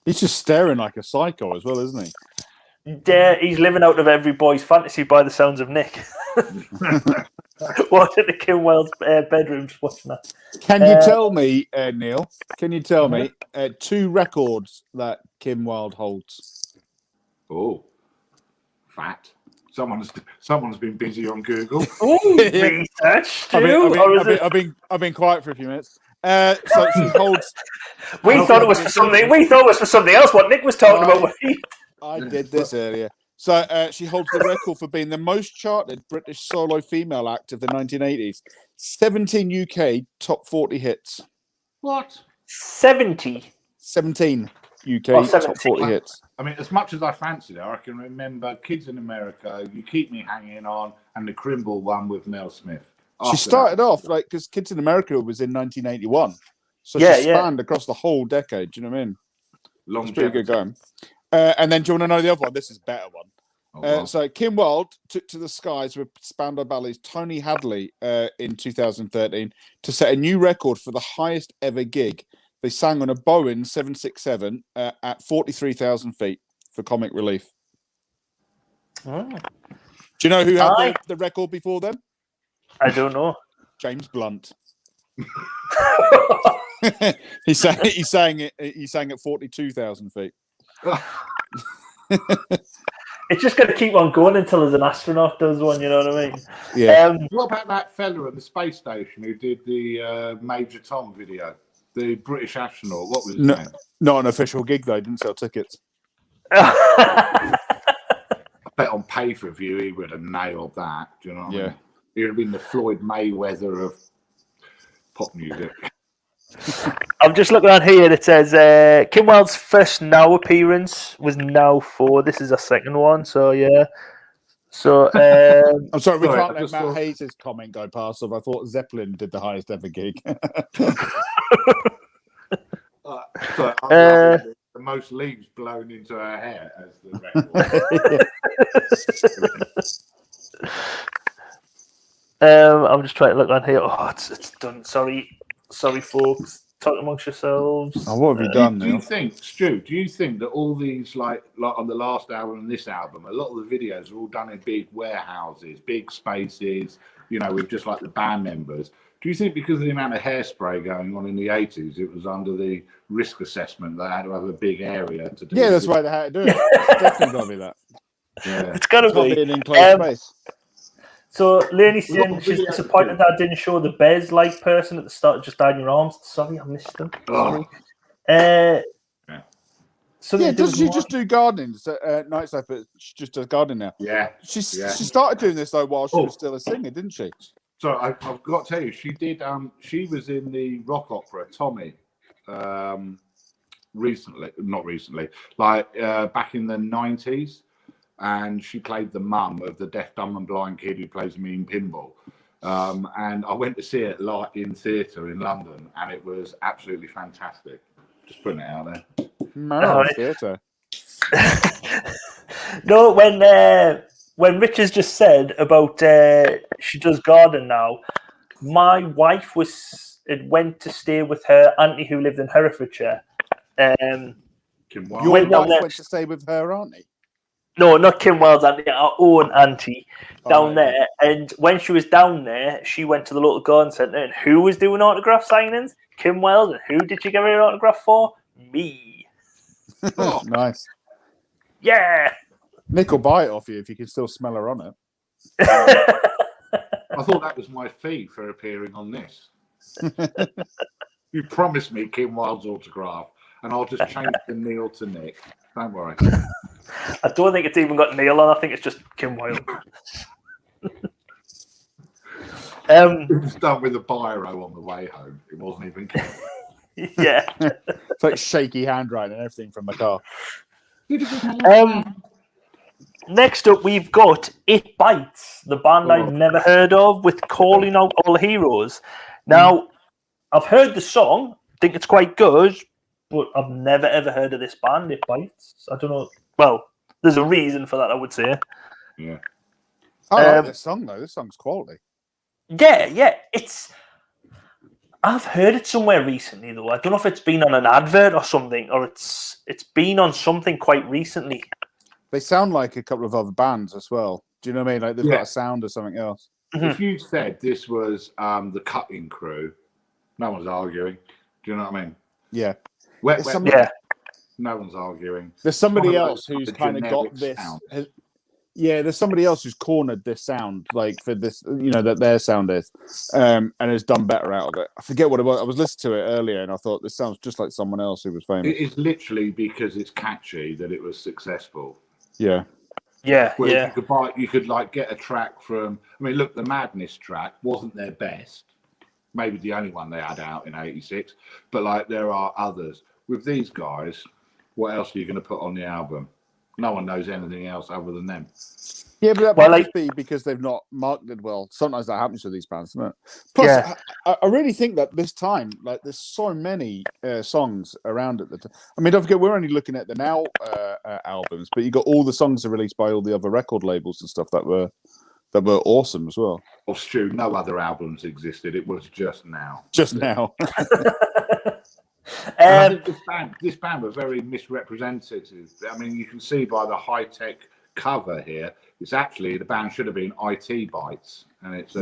He's just staring like a psycho as well, isn't he? Yeah, he's living out of every boy's fantasy by the sounds of Nick. Walked into Kim Wilde's bedroom just watching that. Can you tell me, Neil? Can you tell me 2 records that Kim Wilde holds? Oh, fat. Someone's been busy on Google. Research. I've been quiet for a few minutes. So she holds. We thought it was for something. We thought it was for something else. What Nick was talking about. I did this earlier. So she holds the record for being the most charted British solo female act of the 1980s. 17 UK top 40 hits. What? 17 UK 17. top 40 hits. I mean, as much as I fancied her, I can remember Kids in America, You Keep Me Hanging On, and the Crimble one with Mel Smith. She started off like because Kids in America was in 1981, so she spanned across the whole decade. Do you know what I mean? It's pretty good going. And then do you want to know the other one? This is a better one. So Kim Wilde took to the skies with Spandau Ballet's Tony Hadley in 2013 to set a new record for the highest ever gig. They sang on a Boeing 767 at 43,000 feet for comic relief. Oh. Do you know who had the record before them? I don't know. James Blunt. he sang at 42,000 feet. It's just going to keep on going until there's an astronaut does one. You know what I mean? Yeah. What about that fella at the space station who did the Major Tom video? The British astronaut. What was his name? Not an official gig though. Didn't sell tickets. I bet on pay-per-view he would have nailed that. Do you know what I mean? He would have been the Floyd Mayweather of pop music. I'm just looking on here. It says Kim Wilde's first Now appearance was Now 4. This is a second one. So yeah. So I'm sorry, we Sorry, can't I let just Matt thought- Hayes' comment go past. So I thought Zeppelin did the highest ever gig. So I'm loving the most leaves blown into her hair as the record. I'm just trying to look on here. Oh, it's done. Sorry, folks. Talk amongst yourselves. Oh, what have you done, Do you Neil? think, Stu? Do you think that all these, like on the last album and this album, a lot of the videos are all done in big warehouses, big spaces, with just like the band members? Do you think because of the amount of hairspray going on in the 80s, it was under the risk assessment they had to have a big area to do? Yeah, that's why they had to do it. It's definitely got to be that. Yeah. It's got to It's not be. being in enclosed space. So Lainey's We've got saying the she's video disappointed too. that I didn't show the Bears-like person at the start just died in your arms. Sorry, I missed them. Oh. Sorry. Yeah, doesn't she just do gardening? Night stuff, but she just does gardening now. Yeah. She Yeah. started doing this though while she Oh. was still a singer, didn't she? So I've got to tell you, she did. She was in the rock opera Tommy, not recently, like back in the 90s, and she played the mum of the deaf, dumb, and blind kid who plays me in Pinball. And I went to see it live in theatre in London, and it was absolutely fantastic. Just putting it out there. Merrill Theatre. No, when Richard's just said about she does garden now, my wife went to stay with her auntie who lived in Herefordshire. Kim Wilde. Your Went down wife there. went to stay with her auntie. No, not Kim Wilde's auntie, our own auntie down right, there. And when she was down there, she went to the local garden centre, and who was doing autograph signings? Kim Wilde. And who did she give her an autograph for? Me. Oh, Nice. Yeah. Nick will buy it off you if you can still smell her on it. I thought that was my fee for appearing on this. You promised me Kim Wilde's autograph, and I'll just change the Neil to Nick. Don't worry. I don't think it's even got Neil on. I think it's just Kim Wilde. It was done with a biro on the way home. It wasn't even Kim. Yeah. It's like shaky handwriting and everything from the car. Next up, we've got It Bites, the band I've never heard of, with Calling Out All Heroes. Now, I've heard the song, think it's quite good, but I've never ever heard of this band, It Bites. I don't know. Well, there's a reason for that, I would say. Yeah. I like this song though. This song's quality. Yeah. I've heard it somewhere recently, though. I don't know if it's been on an advert or something, or it's been on something quite recently. They sound like a couple of other bands as well. Do you know what I mean? Like they've Yeah. got a sound or something else. If you said this was the Cutting Crew, no one's arguing. Do you know what I mean? Yeah. Wet, It's wet, somebody- Yeah. no one's arguing. There's somebody One of else those who's kind of got generic this. sounds. There's somebody else who's cornered this sound, like for this, that their sound is, and has done better out of it. I forget what it was. I was listening to it earlier, and I thought this sounds just like someone else who was famous. It is literally because it's catchy that it was successful. Yeah. Yeah. Whereas you could like get a track from. I mean, look, the Madness track wasn't their best. Maybe the only one they had out in '86, but like there are others. With these guys, what else are you going to put on the album? No one knows anything else other than them. Yeah, but that Well, might just be because they've not marketed well. Sometimes that happens with these bands, doesn't it? Plus, Yeah. I really think that this time, like, there's so many songs around at the time. I mean, don't forget, we're only looking at the Now albums, but you got all the songs that are released by all the other record labels and stuff that were awesome as well. Or Stu, no other albums existed. It was just Now. Just now. And I think this band were very misrepresented. I mean, you can see by the high-tech cover here, it's actually the band should have been IT Bites, and it's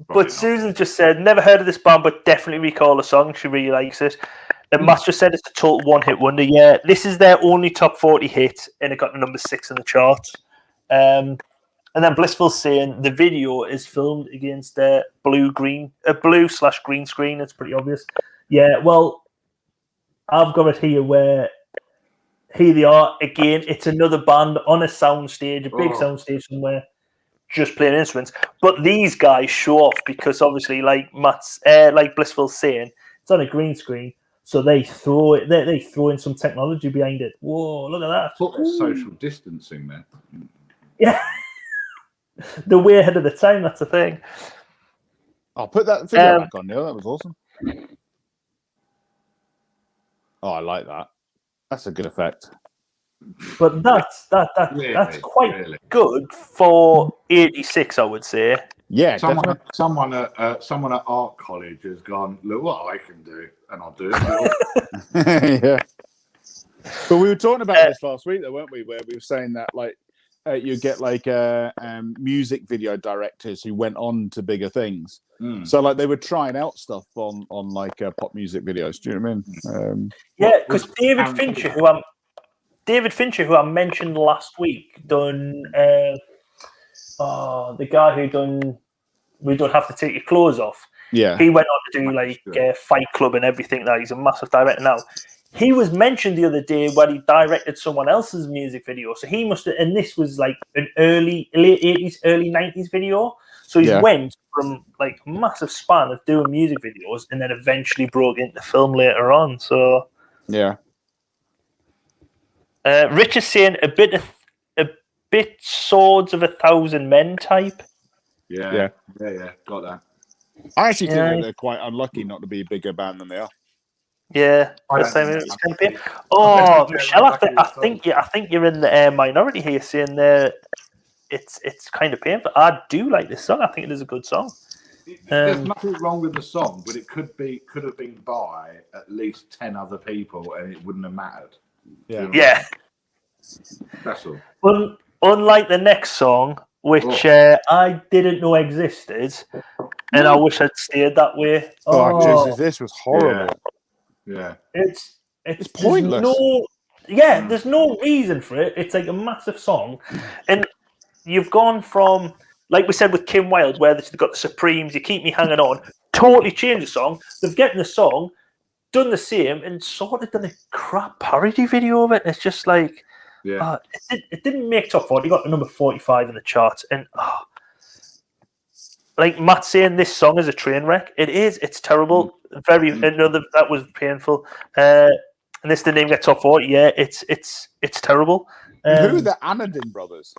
But Susan just said, never heard of this band, but definitely recall the song. She really likes it. And Matt just said it's a total one-hit wonder. Yeah, this is their only top 40 hit, and it got to number 6 in the charts. And then Blissful's saying the video is filmed against blue/green screen. It's pretty obvious. Yeah, well, I've got it here where here they are again. It's another band on a soundstage, a big soundstage somewhere, just playing instruments. But these guys show off because obviously, like like Blissful's saying, it's on a green screen, so they throw it. They throw in some technology behind it. Whoa! Look at that. Put their social distancing there. Yeah, they're way ahead of the time. That's the thing. I'll put that video back on, Neil. That was awesome. Oh, I like that. That's a good effect. But that's quite good for 86, I would say. Yeah, someone at art college has gone, look what I can do, and I'll do it. Yeah. But we were talking about this last week, though, weren't we? Where we were saying that, like, you get like music video directors who went on to bigger things. So, like, they were trying out stuff on like pop music videos. Do you know what I mean? Yeah, because David Fincher, who I mentioned last week, done the guy who done We Don't Have to Take Your Clothes Off. Yeah, he went on to do like Fight Club and everything. Now he's a massive director now. He was mentioned the other day when he directed someone else's music video. So he must have, and this was like an late 80s, early 90s video. So he went from like a massive span of doing music videos and then eventually broke into film later on. So yeah. Rich is saying a bit Swords of 1,000 Men type. Yeah, got that. I actually think that they're quite unlucky not to be a bigger band than they are. Yeah, first time it was campaign. Oh, Michelle, I think you're in the minority here, saying that it's kind of painful. I do like this song. I think it is a good song. There's nothing wrong with the song, but it could have been by at least 10 other people, and it wouldn't have mattered. Yeah. That's all. Well, unlike the next song, which I didn't know existed, and I wish I'd stayed that way. Oh, Jesus, this was horrible. Yeah. It's pointless. There's no reason for it. It's like a massive song, and you've gone from, like we said with Kim Wilde, where they've got the Supremes, You Keep Me Hanging On, totally changed the song. They've gotten the song, done the same, and sort of done a crap parody video of it. And it's just like, it didn't make top 40. It got to number 45 in the charts, and like Matt saying, this song is a train wreck. It is. It's terrible. Another that was painful. And this didn't even get top 40. Yeah, it's terrible. Who are the Anadin Brothers?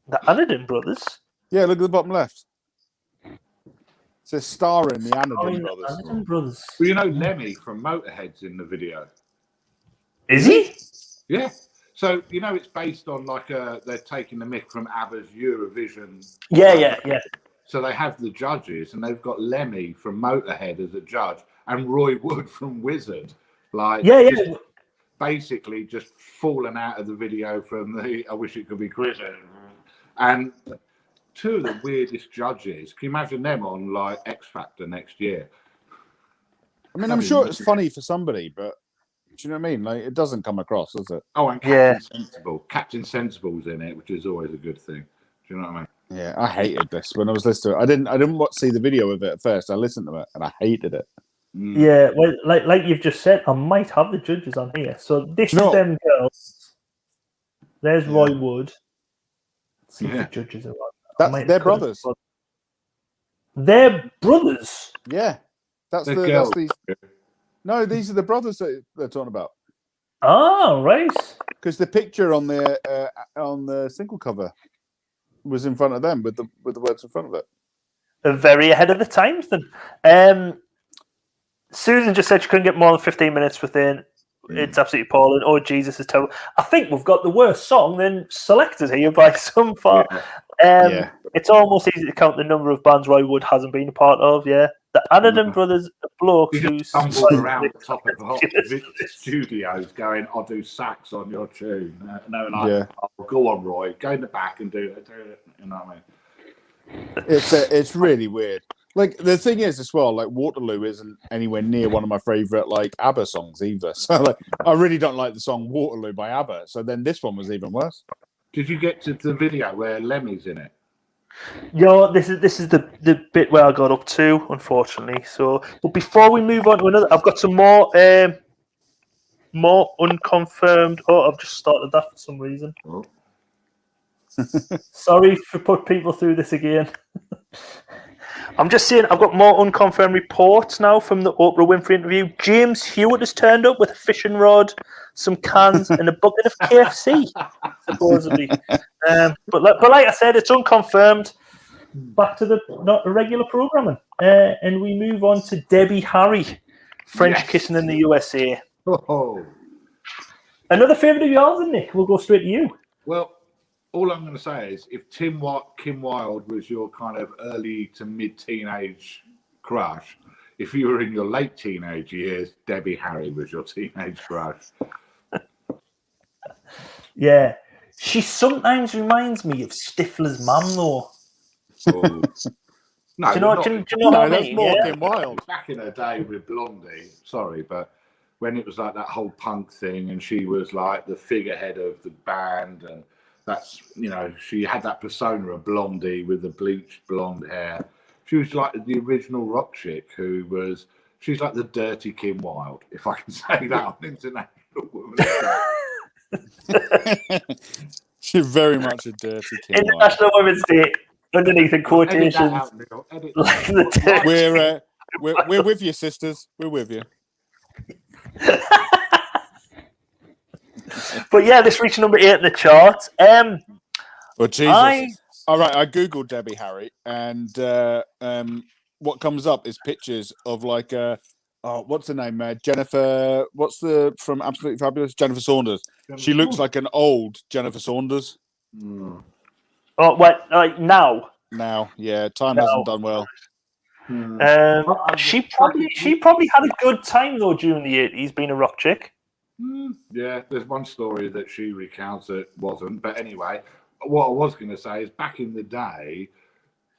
The Anadin Brothers? Yeah, look at the bottom left. It says starring the Anadin Brothers. Anadin Brothers. Well, you know Lemmy from Motorhead's in the video. Is he? Yeah. So, you know, it's based on like they're taking the mick from ABBA's Eurovision. Yeah. So they have the judges, and they've got Lemmy from Motorhead as a judge, and Roy Wood from Wizard. Like, basically just fallen out of the video from the I Wish It Could Be Chris. And two of the weirdest judges. Can you imagine them on like X Factor next year? I mean, I'm sure it's funny for somebody, but do you know what I mean? Like, it doesn't come across, does it? Oh, and Captain Sensible. Captain Sensible's in it, which is always a good thing. Do you know what I mean? Yeah, I hated this when I was listening to it. I didn't see the video of it at first. I listened to it and I hated it. Yeah, well, like you've just said, I might have the judges on here. So this is them girls. There's Roy Wood. Let's see if the judges are on. They're brothers. They're brothers. Yeah, these. No, these are the brothers that they're talking about. Oh, right. Because the picture on the single cover was in front of them with the words in front of it. They're very ahead of the times then. Susan just said she couldn't get more than 15 minutes within. It's absolutely appalling. Oh, Jesus, is terrible. I think we've got the worst song then selected here by some far. It's almost easy to count the number of bands Roy Wood hasn't been a part of, The Anadin Brothers, a bloke who stumbled around the top of the studios going, I'll do sax on your tune. Oh, go on, Roy. Go in the back and do it. You know what I mean? It's really weird. Like, the thing is as well, like, Waterloo isn't anywhere near one of my favourite, like, ABBA songs either. So, like, I really don't like the song Waterloo by ABBA. So then this one was even worse. Did you get to the video where Lemmy's in it? This is the bit where I got up to, unfortunately. So, but before we move on to another, I've got some more unconfirmed. Oh, I've just started that for some reason. Sorry for put people through this again. I'm just saying, I've got more unconfirmed reports now from the Oprah Winfrey interview. James Hewitt has turned up with a fishing rod, some cans, and a bucket of KFC, supposedly. But like I said, it's unconfirmed. Back to the not regular programming, and we move on to Debbie Harry, French kissing in the USA. Oh. Another favourite of yours, Nick. We'll go straight to you. Well, all I'm going to say is if Kim Wilde was your kind of early to mid-teenage crush, if you were in your late teenage years, Debbie Harry was your teenage crush. Yeah. She sometimes reminds me of Stifler's mum, though. Oh. No, Do you know what I that's mean? more Yeah? Kim Wilde. Back in her day with Blondie, sorry, but when it was like that whole punk thing and she was like the figurehead of the band and that's, you know, she had that persona of Blondie with the bleached blonde hair. She was like the original rock chick she's like the dirty Kim Wilde, if I can say that on International Women's Day. She's very much a dirty Kim Wilde. International Women's Day, underneath in quotations. Edit that out, Neil. We're with you, sisters. We're with you. But yeah, this reached number 8 in the chart. Well, Jesus. All right, I googled Debbie Harry, and what comes up is pictures of like what's her name? Jennifer. What's the from Absolutely Fabulous? Jennifer Saunders. She looks like an old Jennifer Saunders. Mm. Oh, what? Now? Now, yeah, time hasn't done well. She probably had a good time though during the 80s, being a rock chick. Yeah, there's one story that she recounts that wasn't. But anyway, what I was going to say is back in the day,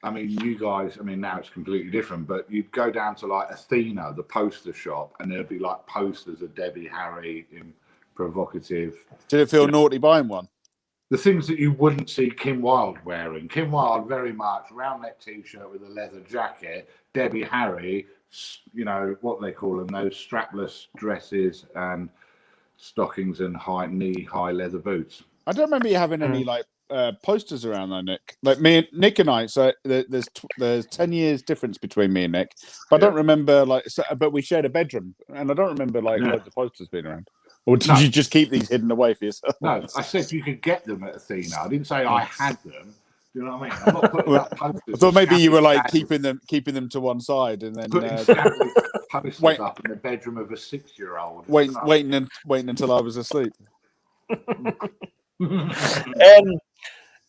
I mean, you guys, I mean, now it's completely different, but you'd go down to like Athena, the poster shop, and there'd be like posters of Debbie Harry in provocative. Did it feel naughty buying one? The things that you wouldn't see Kim Wilde wearing. Kim Wilde, very much round neck t-shirt with a leather jacket. Debbie Harry, you know, what they call them, those strapless dresses and stockings and knee-high leather boots. I don't remember you having any like posters around though, Nick. Like Nick and I. So there's 10 years difference between me and Nick. But I don't remember but we shared a bedroom, and I don't know what I mean, loads of posters being around. Or did you just keep these hidden away for yourself? No, I said you could get them at Athena. I didn't say I had them. Do you know what I mean? I'm not putting up posters. I thought maybe you were like keeping them to one side and then putting posters up in the bedroom of a 6-year-old. Waiting until I was asleep.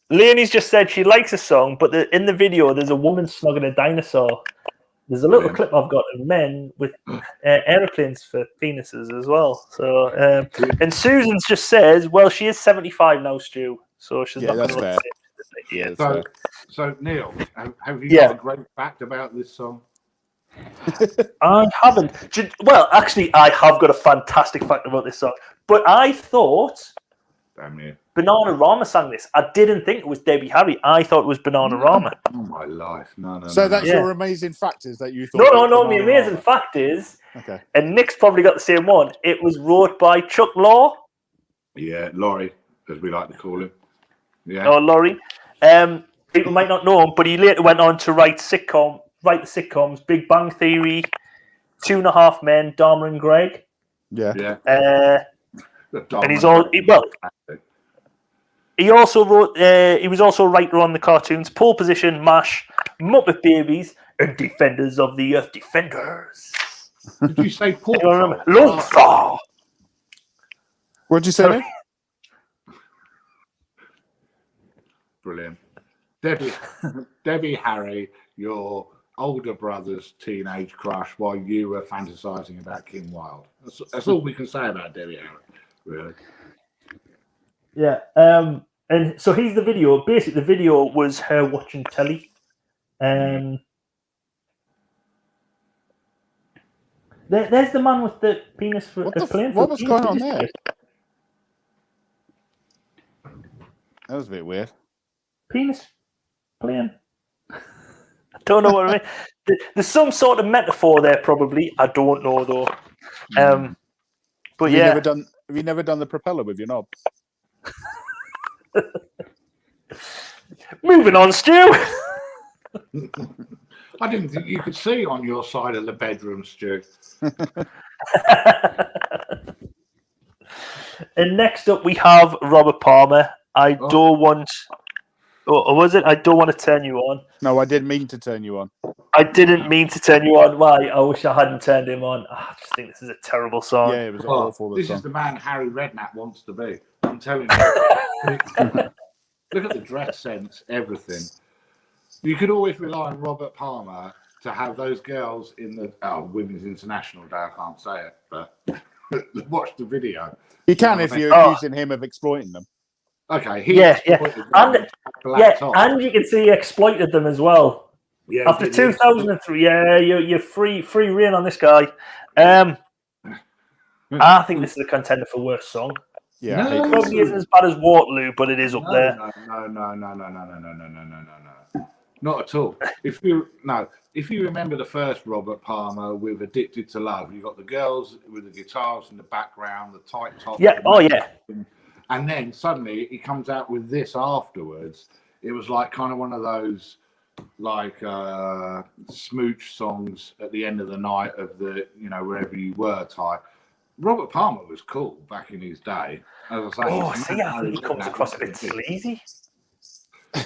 Leonie's just said she likes a song, but in the video there's a woman snogging a dinosaur. There's a little clip I've got of men with aeroplanes for penises as well. So, and Susan's just says, well, she is 75 now, Stu. So she's not going to fair. Yeah, so Neil, have you got a great fact about this song? I haven't. Well, actually, I have got a fantastic fact about this song. But I thought Bananarama sang this. I didn't think it was Debbie Harry. I thought it was Bananarama. Oh my life! No. So that's your amazing fact is that you thought? No. My amazing fact is, okay. And Nick's probably got the same one. It was wrote by Chuck Lorre. Yeah, Laurie, as we like to call him. Yeah. Oh, Laurie. People might not know him, but he later went on to write the sitcoms Big Bang Theory, 2.5 Men, Dharma and Greg. Yeah. And he's all he also wrote. He was also a writer on the cartoons Pole Position, MASH, Muppet Babies, and Defenders of the Earth. Defenders. Did you say Paul? Lone Star. What did you say? Nick? Brilliant. Debbie Harry, your older brother's teenage crush, while you were fantasizing about Kim Wilde. That's all we can say about Debbie Harry, really. Yeah. And so here's the video. Basically, the video was her watching telly. There's the man with the penis for a plane. What was going on there? That was a bit weird. Penis plane. I don't know what I mean. There's some sort of metaphor there, probably. I don't know though. But have you never done the propeller with your knob? Moving on, Stu. I didn't think you could see on your side of the bedroom, Stu. And next up, we have Robert Palmer. I don't want. Or was it? I don't want to turn you on. No, I didn't mean to turn you on. I didn't mean to turn you on. Why? I wish I hadn't turned him on. I just think this is a terrible song. Yeah, it was awful. This song. is the man Harry Redknapp wants to be. I'm telling you. Look at the dress sense, everything. You could always rely on Robert Palmer to have those girls in the Women's International Day. I can't say it, but watch the video. You can if you're accusing him of exploiting them. Okay, and you can see he exploited them as well. Yeah, after 2003, you're free reign on this guy. I think this is a contender for worst song. Yeah, it probably isn't as bad as Waterloo, but it is up there. No, not at all. If you remember the first Robert Palmer with "Addicted to Love," you got the girls with the guitars in the background, the tight top. Yeah. Oh yeah. And then suddenly he comes out with this afterwards. It was like kind of one of those like smooch songs at the end of the night of the, wherever you were type. Robert Palmer was cool back in his day. As I say, I think he comes across a bit sleazy.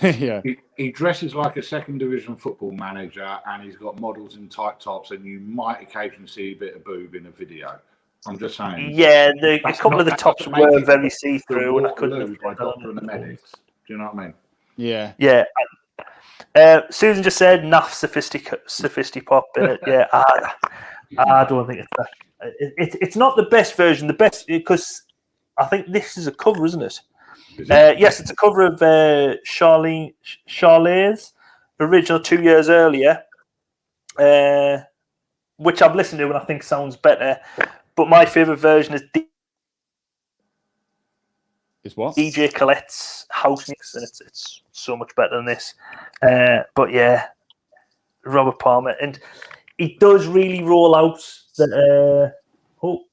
Yeah. He dresses like a second division football manager and he's got models in tight tops and you might occasionally see a bit of boob in a video. I'm just saying. Yeah, a couple of the tops were very see-through, and I couldn't have by Doctor and the Medics. Do you know what I mean? Yeah. Yeah. Susan just said "naff sophisticpop" in it. Yeah, I don't think it's that. It's not the best version. The best because I think this is a cover, isn't it? Yes, it's a cover of Charlaine's original 2 years earlier, which I've listened to and I think sounds better. But my favourite version is DJ Colette's house mix, and it's so much better than this. But yeah, Robert Palmer, and he does really roll out that.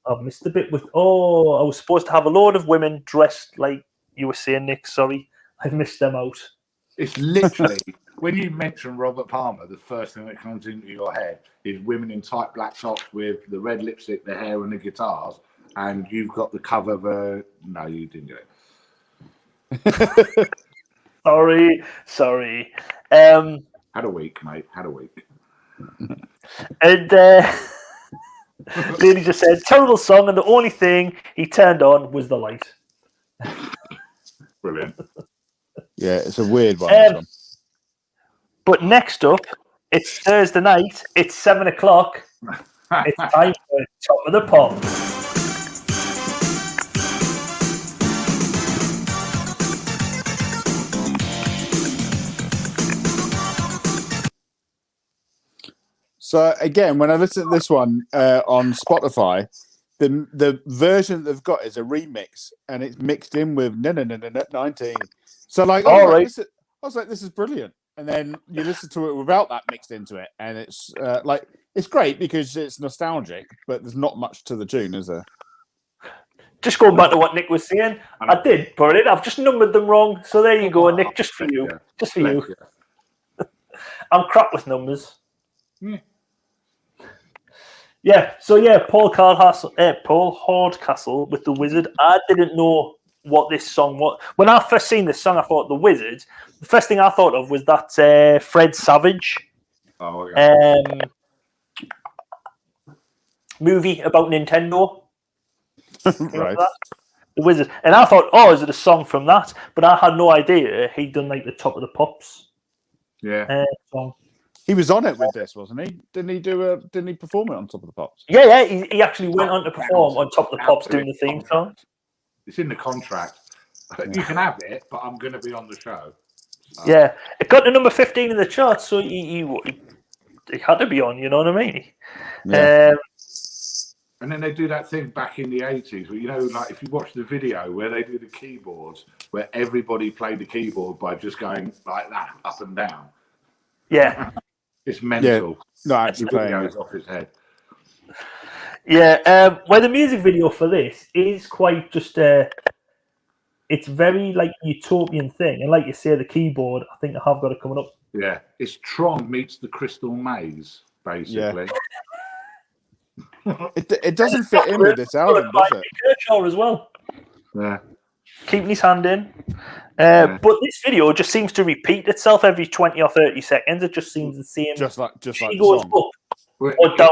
I've missed a bit with. I was supposed to have a load of women dressed like you were saying, Nick. Sorry, I've missed them out. It's literally when you mention Robert Palmer, the first thing that comes into your head is women in tight black tops with the red lipstick, the hair, and the guitars. And you've got the cover of a. No, you didn't get it. Sorry. Had a week, mate. Had a week. And Lady just said, terrible song, and the only thing he turned on was the light. Brilliant. Yeah, it's a weird one. But next up, it's Thursday night. It's 7 o'clock. It's time for Top of the Pops. So again, when I listen to this one on Spotify, the version they've got is a remix, and it's mixed in with 19. So like, I was like, this is brilliant. And then you listen to it without that mixed into it, and it's it's great because it's nostalgic, but there's not much to the tune, is there? Just going back to what Nick was saying, I did put it. I've just numbered them wrong. So there you go, Nick. Just for you. Just for you. I'm crap with numbers. Yeah. So yeah, Paul Hardcastle with The Wizard. I didn't know what this song was. When I first seen this song, I thought The Wizard. The first thing I thought of was that Fred Savage movie about Nintendo. Right. The Wizard. And I thought, is it a song from that? But I had no idea he'd done like the Top of the Pops. Yeah. Song. He was on it with this, wasn't he? Didn't he perform it on Top of the Pops? Yeah. He actually went on to perform on Top of the Pops doing the theme song. It's in the contract. You can have it, but I'm going to be on the show. So. Yeah. It got to number 15 in the charts, so he had to be on, you know what I mean? Yeah. And then they do that thing back in the 80s where, like if you watch the video where they do the keyboards, where everybody played the keyboard by just going like that, up and down. Yeah. It's mental. Yeah, not actually playing it off his head. Yeah, well, the music video for this is quite just it's it's very like utopian thing, and like you say, the keyboard. I think I have got it coming up. Yeah, it's Tron meets the Crystal Maze, basically. It doesn't fit in with this album, does it? Kershaw as well. Yeah. Keeping his hand in. Yeah. But this video just seems to repeat itself every 20 or 30 seconds. It just seems the same. Just like She the goes song. up Well, or down.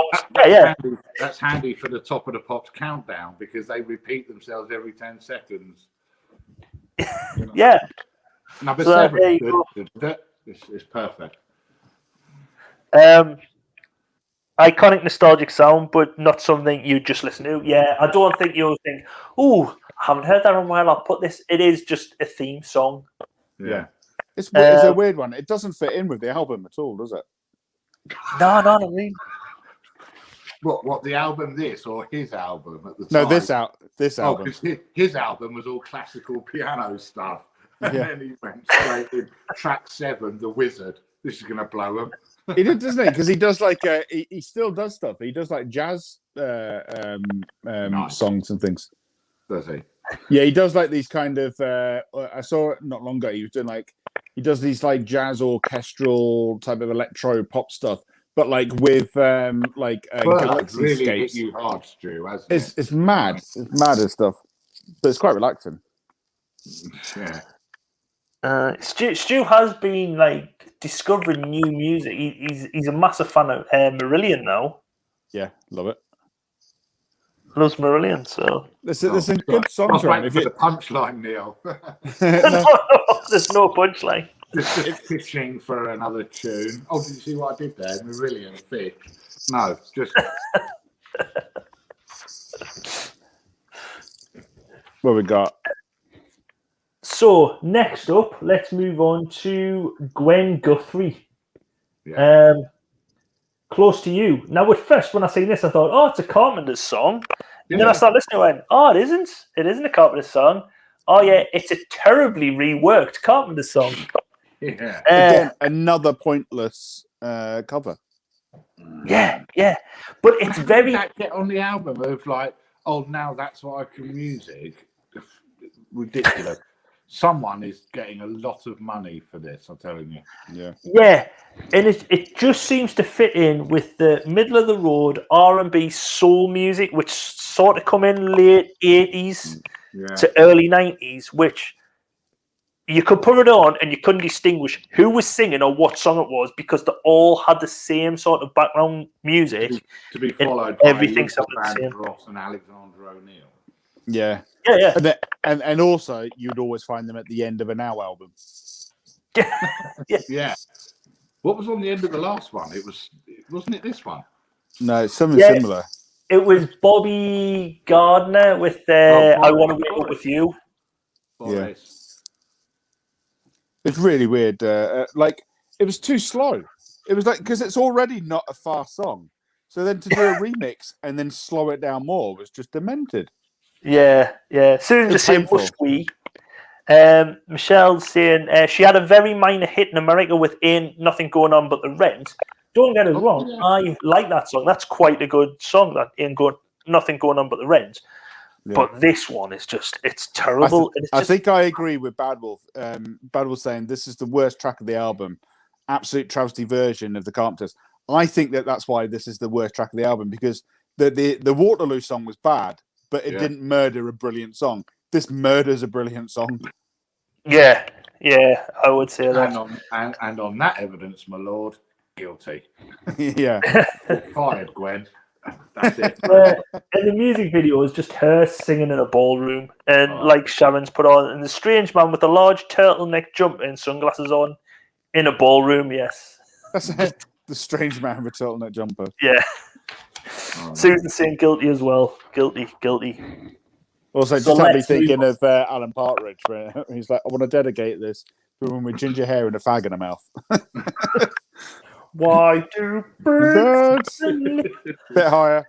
That's handy for the Top of the Pops countdown because they repeat themselves every 10 seconds. Yeah. Number So, 7. there you Good. It's perfect. Iconic nostalgic sound, but not something you just listen to. Yeah, I don't think you'll think, "Oh, I haven't heard that in a while. I'll put this." It is just a theme song. Yeah. It's a weird one. It doesn't fit in with the album at all, does it? No, I mean, What the album this or his album at the No, time? this Oh, album. because his album was all classical piano stuff. And Yeah. then he went straight in track 7, The Wizard. This is going to blow him. He did, doesn't he? Because he does like he still does stuff. He does like jazz Nice. songs and things. Does he? Yeah, he does like these kind of. I saw it not long ago. He was doing like he does these like jazz orchestral type of electro pop stuff, but like with Well, galaxy really hit scapes. you hard, Stu, hasn't it? It's mad. It's mad as stuff, but it's quite relaxing. Yeah. Stu has been like discovering new music. He's a massive fan of Marillion now. Yeah, love it. Loves Marillion, so There's a good song I was to waiting it. for the punchline, Neil. No, there's no punchline. just pitching for another tune. Oh, did you see what I did there? Marillion Fish. No, just what we got? So next up, let's move on to Gwen Guthrie. yeah. Close to You. Now, at first, when I seen this, I thought, "Oh, it's a Carpenter's song." And then I Yeah. started listening and went, "Oh, it isn't. It isn't a Carpenter's song. Oh, yeah, it's a terribly reworked Carpenter's song." Yeah. Again, another pointless cover. Yeah. But it's How did very... that get on the album of like, oh, now that's what I can music? Ridiculous. Someone is getting a lot of money for this, I'm telling you. Yeah. Yeah, and it just seems to fit in with the middle of the road R&B soul music, which sort of come in late 80s Yeah. to early 90s, which you could put it on and you couldn't distinguish who was singing or what song it was because they all had the same sort of background music. To be and followed by everything Luther sounded the same. Vandross and Alexander O'Neill. Yeah. Yeah. And also you'd always find them at the end of a Now album. Yeah. What was on the end of the last one? Wasn't it this one? No, it's something Yeah. similar. It was Bobby Gardner with I Want to Wake Up With You. Boris. It's really weird. Like it was too slow. It was like because it's already not a fast song. So then to do a remix and then slow it down more was just demented. Yeah. Susan It's just saying, painful. "Must we?" Michelle's saying she had a very minor hit in America with "Ain't Nothing Going On But the Rent." Don't get us wrong, yeah. I like that song. That's quite a good song. That Nothing Going On But the Rent. Yeah. But this one is it's terrible. I think I agree with Bad Wolf. Bad Wolf saying this is the worst track of the album, absolute travesty version of the Carpenters. I think that's why this is the worst track of the album because the Waterloo song was bad, but it didn't murder a brilliant song. This murders a brilliant song. Yeah, I would say that. And on that evidence, my lord, guilty. Yeah. Fired, Gwen. That's it. And the music video is just her singing in a ballroom, and like Sharon's put on, and the strange man with a large turtleneck jumper and sunglasses on in a ballroom. Yes, That's the strange man with a turtleneck jumper. yeah. Susan's saying guilty as well. Guilty. Also, So just had me let's move thinking of Alan Partridge, where he's like, I want to dedicate this to a woman with ginger hair and a fag in her mouth. Why do birds? Bit higher.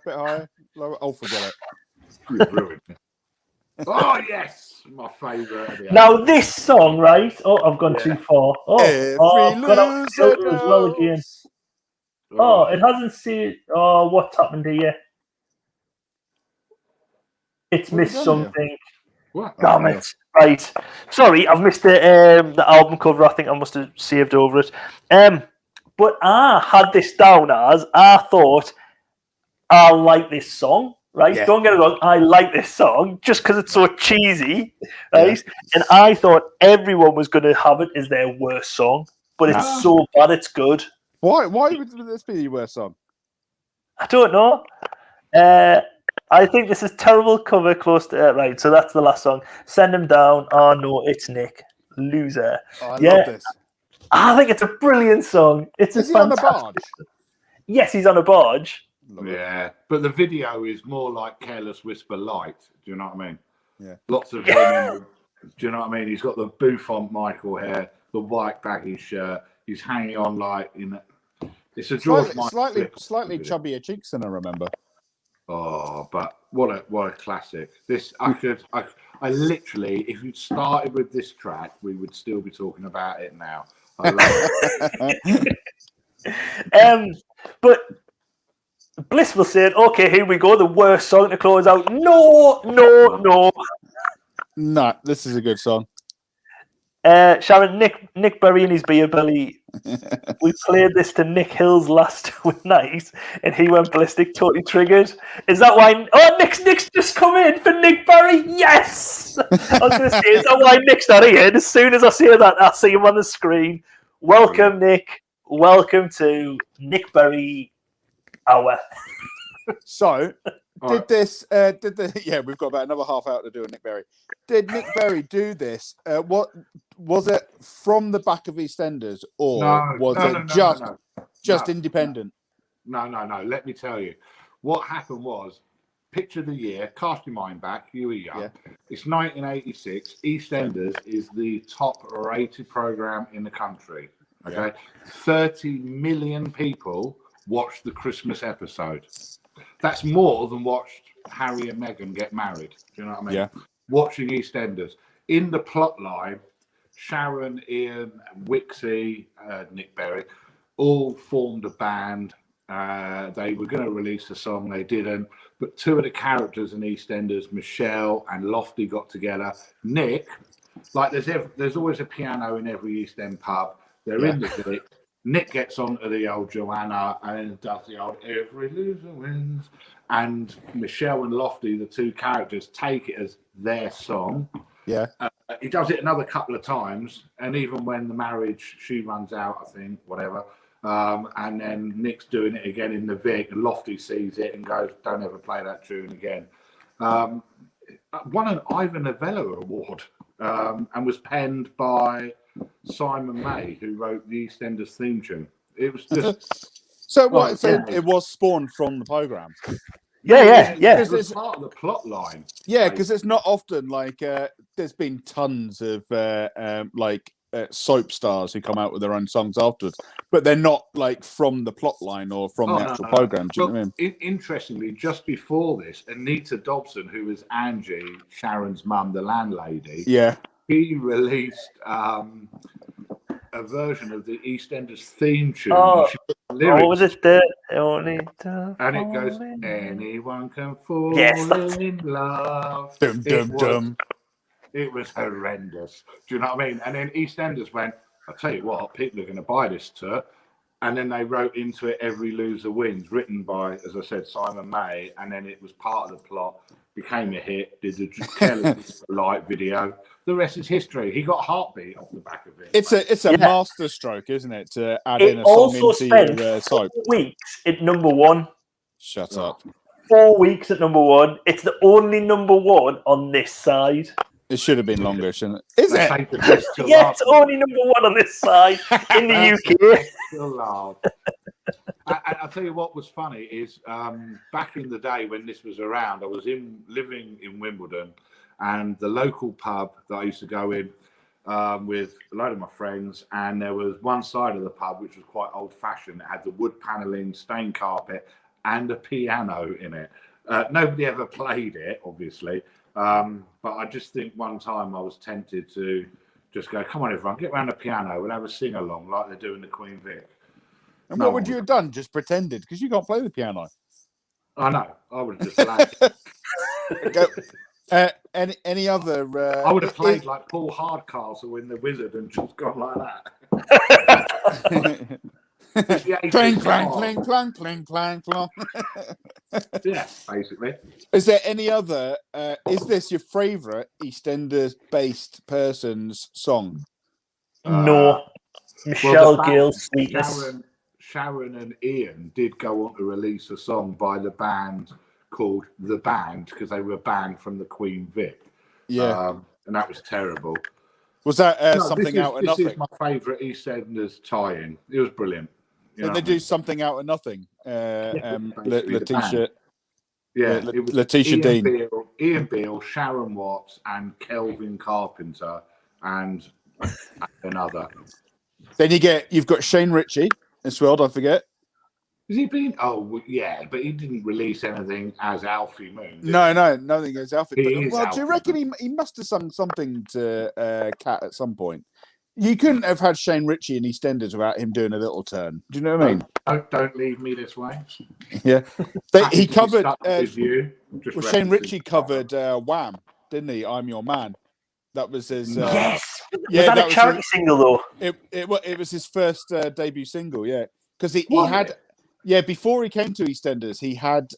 Lower. Oh, forget it. You've ruined me. Oh, yes. My favourite. Now this song, right? Oh, I've gone too far. Every I've got out loser as well again. knows. Oh, it hasn't seen. Oh, what's happened here? It's What have missed you done here? something. What? Damn it. Right. Sorry, I've missed the album cover. I think I must have saved over it. But I had this down as I thought I like this song. Right? Yeah. Don't get it wrong. I like this song just because it's so cheesy. Right? Yeah. And I thought everyone was going to have it as their worst song. But it's so bad, it's good. Why would this be your worst song? I don't know. I think this is terrible cover close to right. So that's the last song. Send him down. Oh no, it's Nick. Loser. Oh, I love this. I think it's a brilliant song. Is he on a barge? Yes, he's on a barge. Yeah, but the video is more like Careless Whisper Light. Do you know what I mean? Yeah. Lots of him. Do you know what I mean? He's got the bouffant Michael hair, the white baggy shirt. He's hanging on like in. It's a George Michael slightly chubbier cheeks than I remember. Oh, but what a classic! This I literally, if you'd started with this track, we would still be talking about it now. I love it. But Blissful said, "Okay, here we go. The worst song to close out." No. No, this is a good song. Sharon, Nick Berry and his beer belly. We played this to Nick Hills last night, and he went ballistic, totally triggered. Is that why? Oh, Nick's just come in for Nick Berry. Yes. I was going to say, is that why Nick's not here? And as soon as I see that, I see him on the screen. Welcome, Nick. Welcome to Nick Berry Hour. So, we've got about another half hour to do with Nick Berry. Did Nick Berry do this? What was it from the back of EastEnders, or was it just independent? No. Let me tell you, what happened was, picture the year. Cast your mind back. Huey young. Yeah. It's 1986. EastEnders is the top-rated program in the country. Okay, yeah. 30 million people watched the Christmas episode. That's more than watched Harry and Meghan get married. Do you know what I mean? Yeah. Watching EastEnders. In the plot line, Sharon, Ian, Wixie, Nick Berry, all formed a band. They were going to release a song, they didn't. But two of the characters in EastEnders, Michelle and Lofty, got together. Nick, like there's always a piano in every East End pub. They're in the village. Nick gets onto the old Joanna and does the old Every Loser Wins. And Michelle and Lofty, the two characters, take it as their song. Yeah. He does it another couple of times. And even when the marriage, she runs out, I think, whatever. And then Nick's doing it again in the Vic. And Lofty sees it and goes, don't ever play that tune again. Won an Ivan Novello Award and was penned by Simon May, who wrote the EastEnders theme tune. It was just so it was spawned from the program. Yeah. It was part of the plot line. Yeah, because it's not often like there's been tons of soap stars who come out with their own songs afterwards, but they're not like from the plot line or from the actual program. Do you know what I mean? Interestingly, just before this, Anita Dobson, who was Angie, Sharon's mum, the landlady, he released a version of the EastEnders theme tune. Was it and it goes, anyone can fall in love. It was horrendous. Do you know what I mean? And then EastEnders went, I'll tell you what, people are going to buy this too. And then they wrote into it Every Loser Wins, written by, as I said, Simon May. And then it was part of the plot, became a hit, did the Careless Light video. The rest is history. He got Heartbeat off the back of it. It's a master stroke, isn't it, to add in a song into your soap? 4 weeks at number one. Shut up. 4 weeks at number one. It's the only number one on this side. It should have been longer, shouldn't it? Is it? Yeah, it's only number one on this side in the UK. And I'll tell you what was funny is back in the day when this was around, I was living in Wimbledon, and the local pub that I used to go in with a load of my friends, and there was one side of the pub which was quite old-fashioned. It had the wood panelling, stained carpet, and a piano in it. Nobody ever played it, obviously. But I just think one time I was tempted to just go, come on, everyone, get around the piano. We'll have a sing-along like they're doing the Queen Vic. And what would you have done? Just pretended? Because you can't play the piano. I know. I would have just laughed. Any other? I would have played like Paul Hardcastle in The Wizard and just gone like that. Clang, clang, clang, clang, clang, clang, clang. Yeah, basically. Is there any other? Is this your favourite EastEnders-based person's song? No. Michelle Gale's Sweetness. Sharon and Ian did go on to release a song by the band called The Band because they were banned from the Queen Vic. Yeah. And that was terrible. Was that Something Out of Nothing? This is my favourite EastEnders tie-in. It was brilliant. Did they do Something Out of Nothing? Letitia. Yeah, it was Letitia Dean. Ian Beale, Sharon Watts, and Kelvin Carpenter, and another. Then you've got Shane Ritchie as well. Don't forget. Has he been? Oh, yeah, but he didn't release anything as Alfie Moon. No, nothing as Alfie. Do you Alfie reckon he must have sung something to Cat at some point? You couldn't have had Shane Ritchie in EastEnders without him doing a little turn. Do you know what I mean? Don't leave me this way. Yeah, he covered. Shane Ritchie covered Wham, didn't he? I'm Your Man. That was his. Yes. Was that a charity single though? It was his first debut single. Yeah, because he had. Yeah, before he came to EastEnders, he had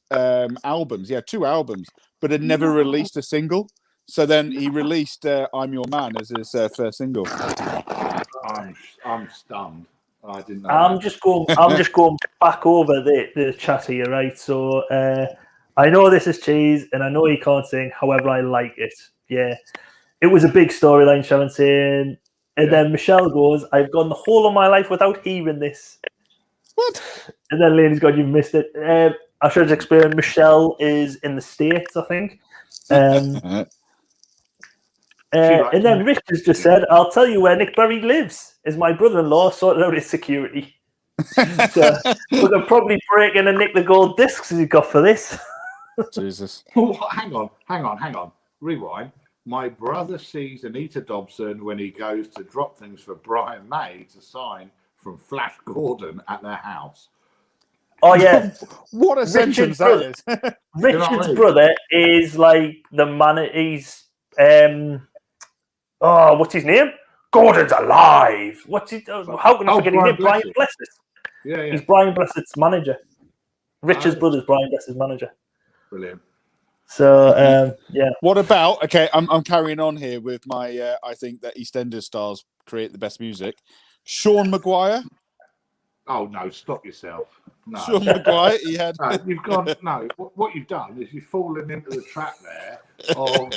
albums. He had 2 albums, but had never released a single. So then he released "I'm Your Man" as his first single. I'm stunned. I didn't know. I'm just going back over the chat here, right? So I know this is cheese, and I know you can't sing. However, I like it. Yeah, it was a big storyline, Sharon saying, and then Michelle goes, "I've gone the whole of my life without hearing this." What? And then Lainey's gone, "You've missed it." I should explain. Michelle is in the States, I think. And then Rich has just said, "I'll tell you where Nick Berry lives. Is my brother-in-law sorted out his security?" So we're probably breaking and nick the gold discs he got for this. Jesus. Oh, hang on. Rewind. My brother sees Anita Dobson when he goes to drop things for Brian May to sign from Flash Gordon at their house. Oh yeah, what a sentence that is. Richard's brother is like the man. He's what's his name? Gordon's alive. What's he? How can I forget his name? Brian Blessed. Yeah. He's Brian Blessed's manager. Richard's brother's Brian Blessed's manager. Brilliant. So yeah. What about? Okay, I'm carrying on here with my. I think that EastEnders stars create the best music. Sean Maguire. Oh no! Stop yourself. No. Sean Maguire. He had. No, you've gone. No, what you've done is you've fallen into the trap there of.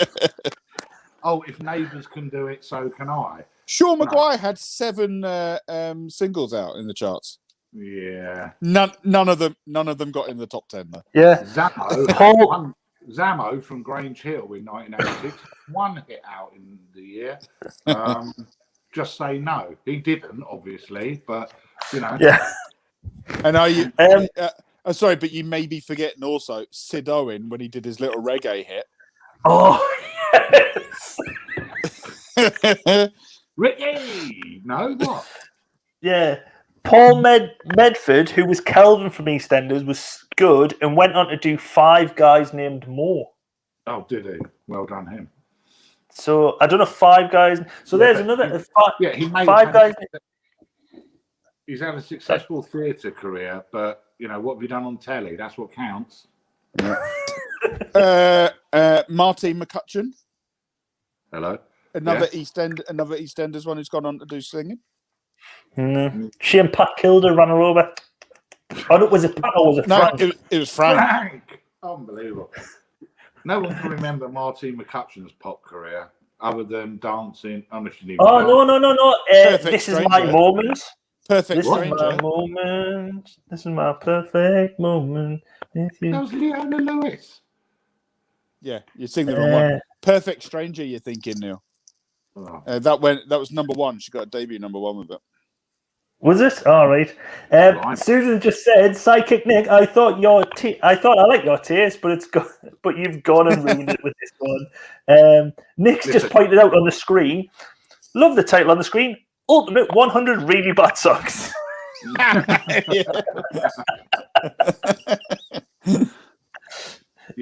Oh, if neighbours can do it, so can I. Sean Maguire had 7 singles out in the charts. Yeah. None of them got in the top 10 though. Yeah. Zammo from Grange Hill in 1986, 1 hit out in the year. Just say no. He didn't, obviously, but you know. Yeah. And are you? Sorry, but you may be forgetting also Sid Owen when he did his little reggae hit. Oh yes. Ricky. No, what? Yeah. Paul Medford, who was Kelvin from EastEnders, was good and went on to do 5 Guys Named Mo. Oh, did he? Well done, him. So I don't know 5 guys. So Yeah, there's another 5. Yeah, he made 5 guys. He's had a successful theatre career, but you know what have you done on telly? That's what counts. Marty McCutcheon. Hello. Another EastEnders one who's gone on to do singing. She and Pat Kilder ran her over. Oh, was it Pat or was it Frank? No, it was Frank. Frank. Unbelievable. No one can remember Marty McCutcheon's pop career other than dancing. No. This Stranger. is my moment. Perfect This Stranger. is my moment. This is my perfect moment. That was Leona Lewis. Yeah, you sing the wrong one. Perfect Stranger, you're thinking, Neil. Oh. That was number 1. She got a debut number 1 with it. Was it? All right. Susan just said, "Sidekick Nick, I thought I like your taste, but you've gone and ruined it with this one." Nick's just pointed out on the screen. Love the title on the screen. Ultimate 100 really bad songs.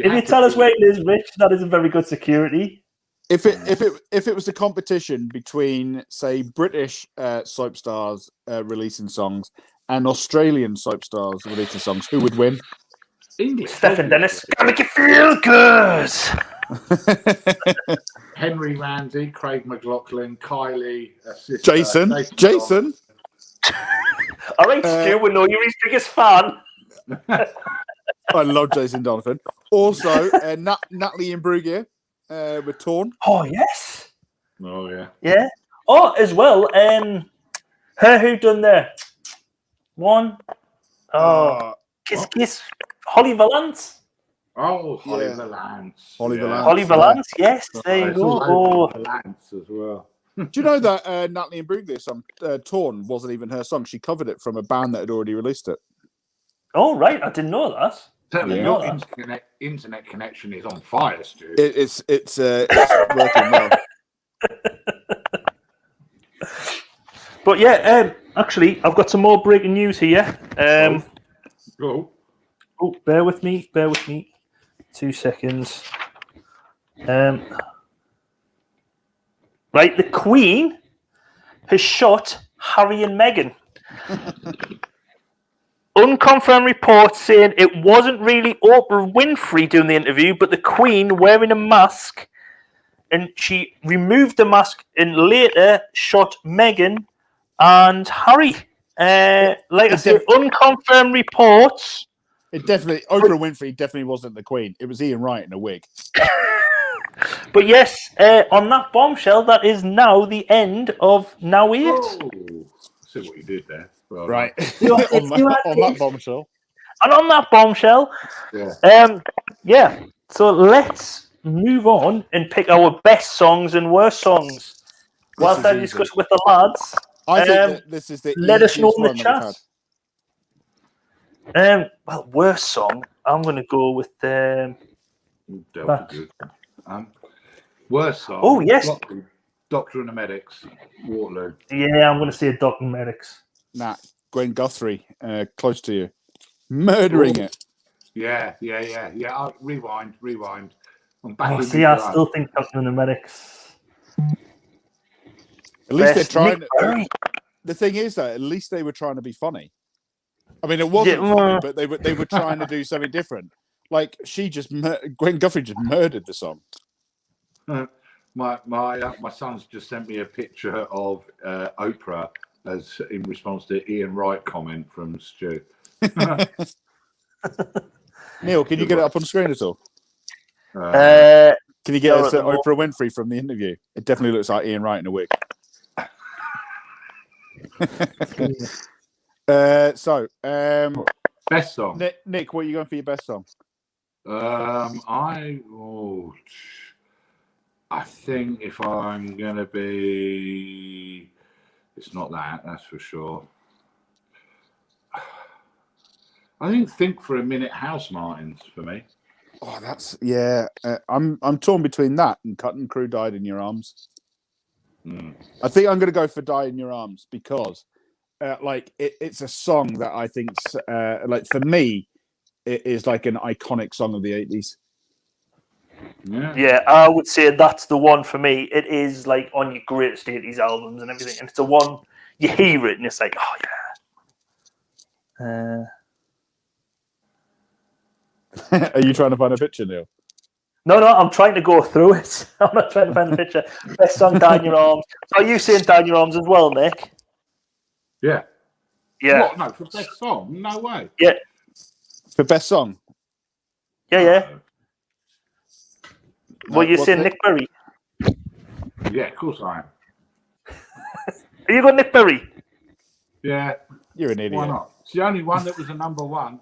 If you tell us where it is, Rich, that isn't very good security. If it was a competition between, say, British soap stars releasing songs and Australian soap stars releasing songs, who would win? English. Stephen Dennis, gotta make you feel good. Henry Ramsey, Craig McLaughlin, Kylie, Jason. All right, Stu, we know you're his biggest fan. I love Jason Donovan. Also, Natalie Imbruglia with Torn. Oh, yes. Oh, yeah. Yeah. Oh, as well, her who done the one. Oh, Kiss. Holly Valance. Oh, Holly Yeah. Valance. Holly Valance. Holly Valance, yes. There you go. Oh. Valance as well. Do you know that Natalie Imbruglia song, Torn, wasn't even her song? She covered it from a band that had already released it. Oh, right. I didn't know that. Certainly, Yeah. your internet connection is on fire, Stu. It's working well. But yeah, actually, I've got some more breaking news here. Go. Oh, bear with me. 2 seconds. Right, the Queen has shot Harry and Meghan. Unconfirmed reports saying it wasn't really Oprah Winfrey doing the interview, but the Queen wearing a mask, and she removed the mask and later shot Meghan and Harry. Like I said, unconfirmed reports. Oprah Winfrey definitely wasn't the Queen. It was Ian Wright in a wig. But yes, on that bombshell, that is now the end of Now 8. Oh, see what you did there. Well, Right. You on that bombshell. And on that bombshell, Yeah. so let's move on and pick our best songs and worst songs. Whilst I discuss with the lads, I think that this is the let us know in the easiest one that we've chat. Well, worst song, I'm going to go with Worst song. Oh, yes. Doctor and the Medics, Waterloo. Yeah, I'm going to say Doc and Medics. Nah, Gwen Guthrie, Close to You. Murdering it. Yeah. Rewind. I'm back in See, I still think Doctor and the Medics. At least Best they're trying. Nick Berry. The thing is that at least they were trying to be funny. I mean, it wasn't funny, but they were trying to do something different. Like Gwen Guthrie just murdered the song. My son's just sent me a picture of Oprah as in response to Ian Wright comment from Stu. Neil, can you get it up on screen at all? Can you get us Oprah Winfrey from the interview? It definitely looks like Ian Wright in a wig. Best song. Nick, what are you going for your best song? I think if I'm gonna be, it's not that's for sure. I think for a minute, Housemartins for me. Oh, that's I'm torn between that and Cutting Crew Died in Your Arms. I think I'm going to go for Die in Your Arms because, it's a song that I think's for me, it is like an iconic song of the 80s. Yeah, I would say that's the one for me. It is like on your greatest 80s albums and everything, and it's the one you hear it and it's like, oh yeah. Are you trying to find a picture, Neil? No, I'm trying to go through it. I'm not trying to find the picture. Best song, Die in Your Arms. Are you saying Die in Your Arms as well, Nick? Yeah. Yeah. What? No, for best song? No way. Yeah. For best song? Yeah. What you saying, Nick Berry? Yeah, of course I am. Are you got Nick Berry? Yeah. You're an idiot. Why not? It's the only one that was a number one.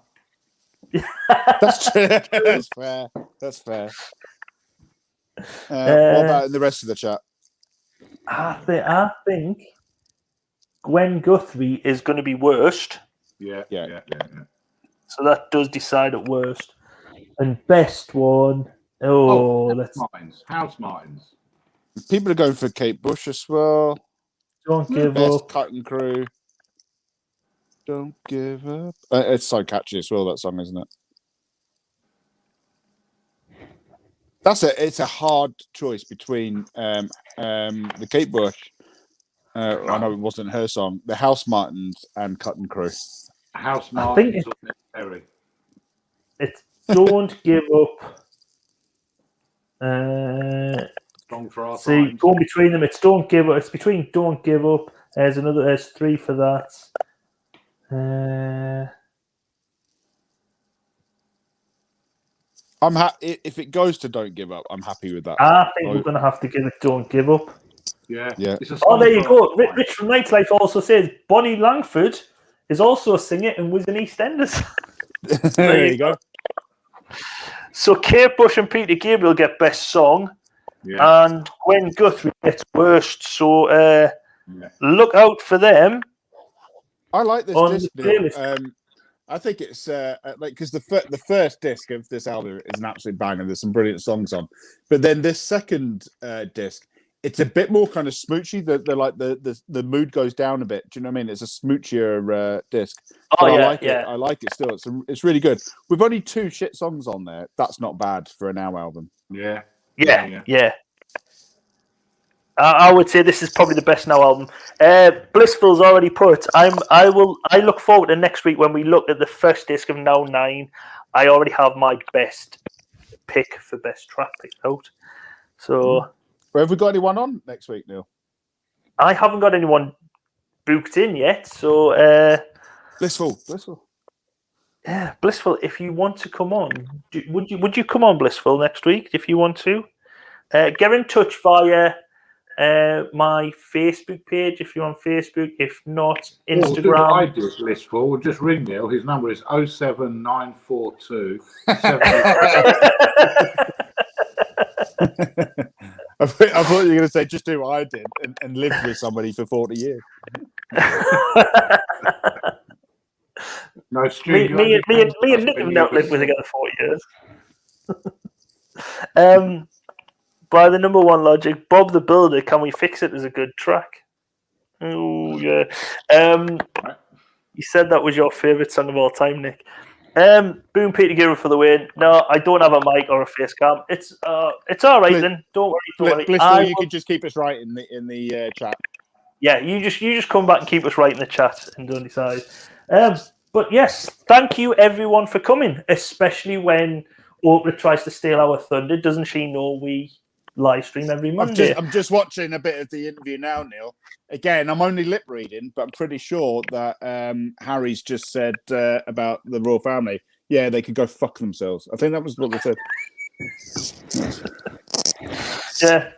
That's true. That's fair. What about the rest of the chat? I think Gwen Guthrie is going to be worst. Yeah. So that does decide at worst. And best one. Let's. Housemartins. People are going for Kate Bush as well. Don't give Best up. Cutting Crew. Don't give up. It's so catchy as well, that song, isn't it? It's a hard choice between the Kate Bush. I know it wasn't her song. The Housemartins and Cutting Crew. Housemartins or Perry. It's Don't Give Up. Song for our See, times. going between them, it's Don't Give Up. It's between Don't Give Up. There's 3 for that. I'm happy if it goes to Don't Give Up. I'm happy with that. I think we're going to have to give it Don't Give Up. Yeah. It's a Oh, there you song go. for our times. Rich from Nightlife also says Bonnie Langford is also a singer and was in EastEnders. There you go. So Kate Bush and Peter Gabriel get Best Song, and Gwen Guthrie gets Worst. So look out for them. I like this On disc, the Neil. playlist. I think it's because the first disc of this album is an absolute banger. There's some brilliant songs on, but then this second disc, it's a bit more kind of smoochy. The mood goes down a bit. Do you know what I mean? It's a smoochier disc. Oh, But yeah, I like it. I like it still. It's really good. With only 2 shit songs on there, that's not bad for a Now album. Yeah. I would say this is probably the best Now album. Blissful's already put. I look forward to next week when we look at the first disc of Now 9. I already have my best pick for best track picked out. So Have we got anyone on next week, Neil? I haven't got anyone booked in yet. So Blissful. yeah, Blissful. If you want to come on, would you come on Blissful next week if you want to? Get in touch via my Facebook page if you're on Facebook. If not, Instagram. I did Blissful. We'll just ring Neil. His number is 07942 I thought you were going to say just do what I did and lived with somebody for 40 years. No, Stu, me and Nick have not lived with together 40 years. By the number one logic, Bob the Builder, Can We Fix It is a good track. Oh, yeah. You said that was your favourite song of all time, Nick. Boom, Peter Gabriel for the win. No, I don't have a mic or a face cam. It's all right then. Don't worry. Blissful, you can just keep us right in the chat. Yeah, you just come back and keep us right in the chat and don't decide. But yes, thank you everyone for coming, especially when Oprah tries to steal our thunder. Doesn't she know we live stream every Monday? I'm just watching a bit of the interview now, Neil. Again, I'm only lip reading, but I'm pretty sure that Harry's just said about the royal family. Yeah, they could go fuck themselves. I think that was what they said. Yeah.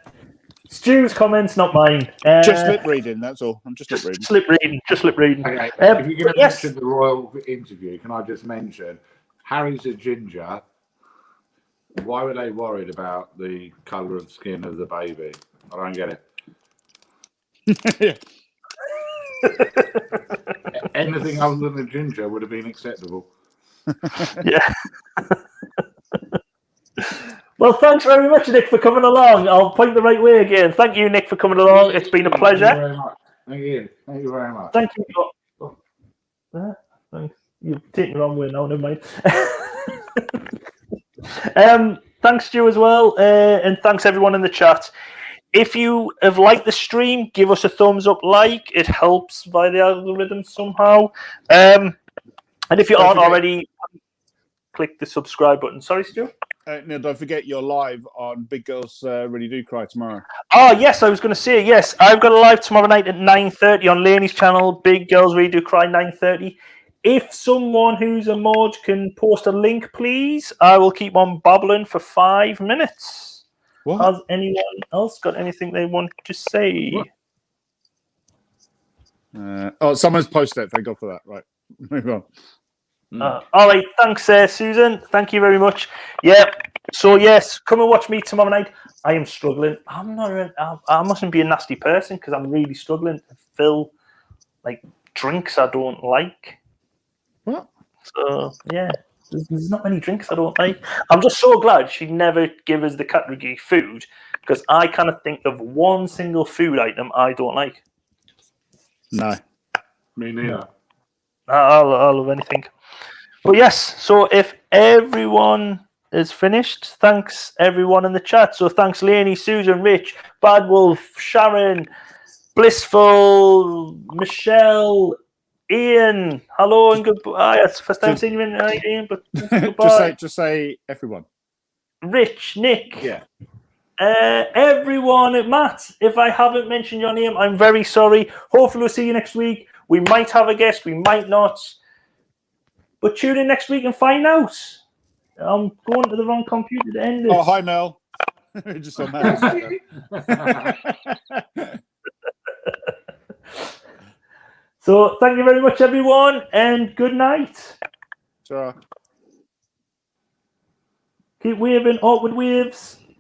Stu's comments, not mine. Just lip reading, that's all. I'm just lip reading. Just lip reading. Okay, if you're going to mention the royal interview, can I just mention Harry's a ginger. Why were they worried about the colour of skin of the baby? I don't get it. Anything other than a ginger would have been acceptable. Yeah. Well, thanks very much, Nick, for coming along. I'll point the right way again. Thank you, Nick, for coming along. It's been a pleasure. Thank you very much. Thank you very much. Thank you. Thanks. You're taking the wrong way now, never mind. Thanks, Stu, as well. And thanks, everyone in the chat. If you have liked the stream, give us a thumbs up, like. It helps by the algorithm somehow. And if you aren't already, click the subscribe button. Sorry, Stu? Neil, don't forget you're live on Big Girls Really Do Cry tomorrow. Oh, yes, I was going to say, yes. I've got a live tomorrow night at 9:30 on Laney's channel, Big Girls Really Do Cry, 9:30. If someone who's a mod can post a link, please, I will keep on babbling for 5 minutes. What? Has anyone else got anything they want to say? Someone's posted it. Thank God for that. Right, move on. All right, thanks, Susan. Thank you very much. Yeah. So yes, come and watch me tomorrow night. I am struggling. I mustn't be a nasty person because I'm really struggling to fill like drinks I don't like. What? So yeah, there's not many drinks I don't like. I'm just so glad she never gave us the category food because I kind of think of one single food item I don't like. No, Me neither. I'll love anything. But yes, so if everyone is finished. Thanks everyone in the chat. So thanks Laney, Susan, Rich, Bad Wolf, Sharon, Blissful, Michelle, Ian. Hello and goodbye. It's the first time seeing you in Ian, but goodbye. just say everyone. Rich, Nick. Yeah. Everyone, Matt, if I haven't mentioned your name, I'm very sorry. Hopefully we'll see you next week. We might have a guest, we might not. But tune in next week and find out. I'm going to the wrong computer to end this. Oh, hi, Mel. Just on that. So thank you very much, everyone, and good night. Sure. Keep waving upward waves.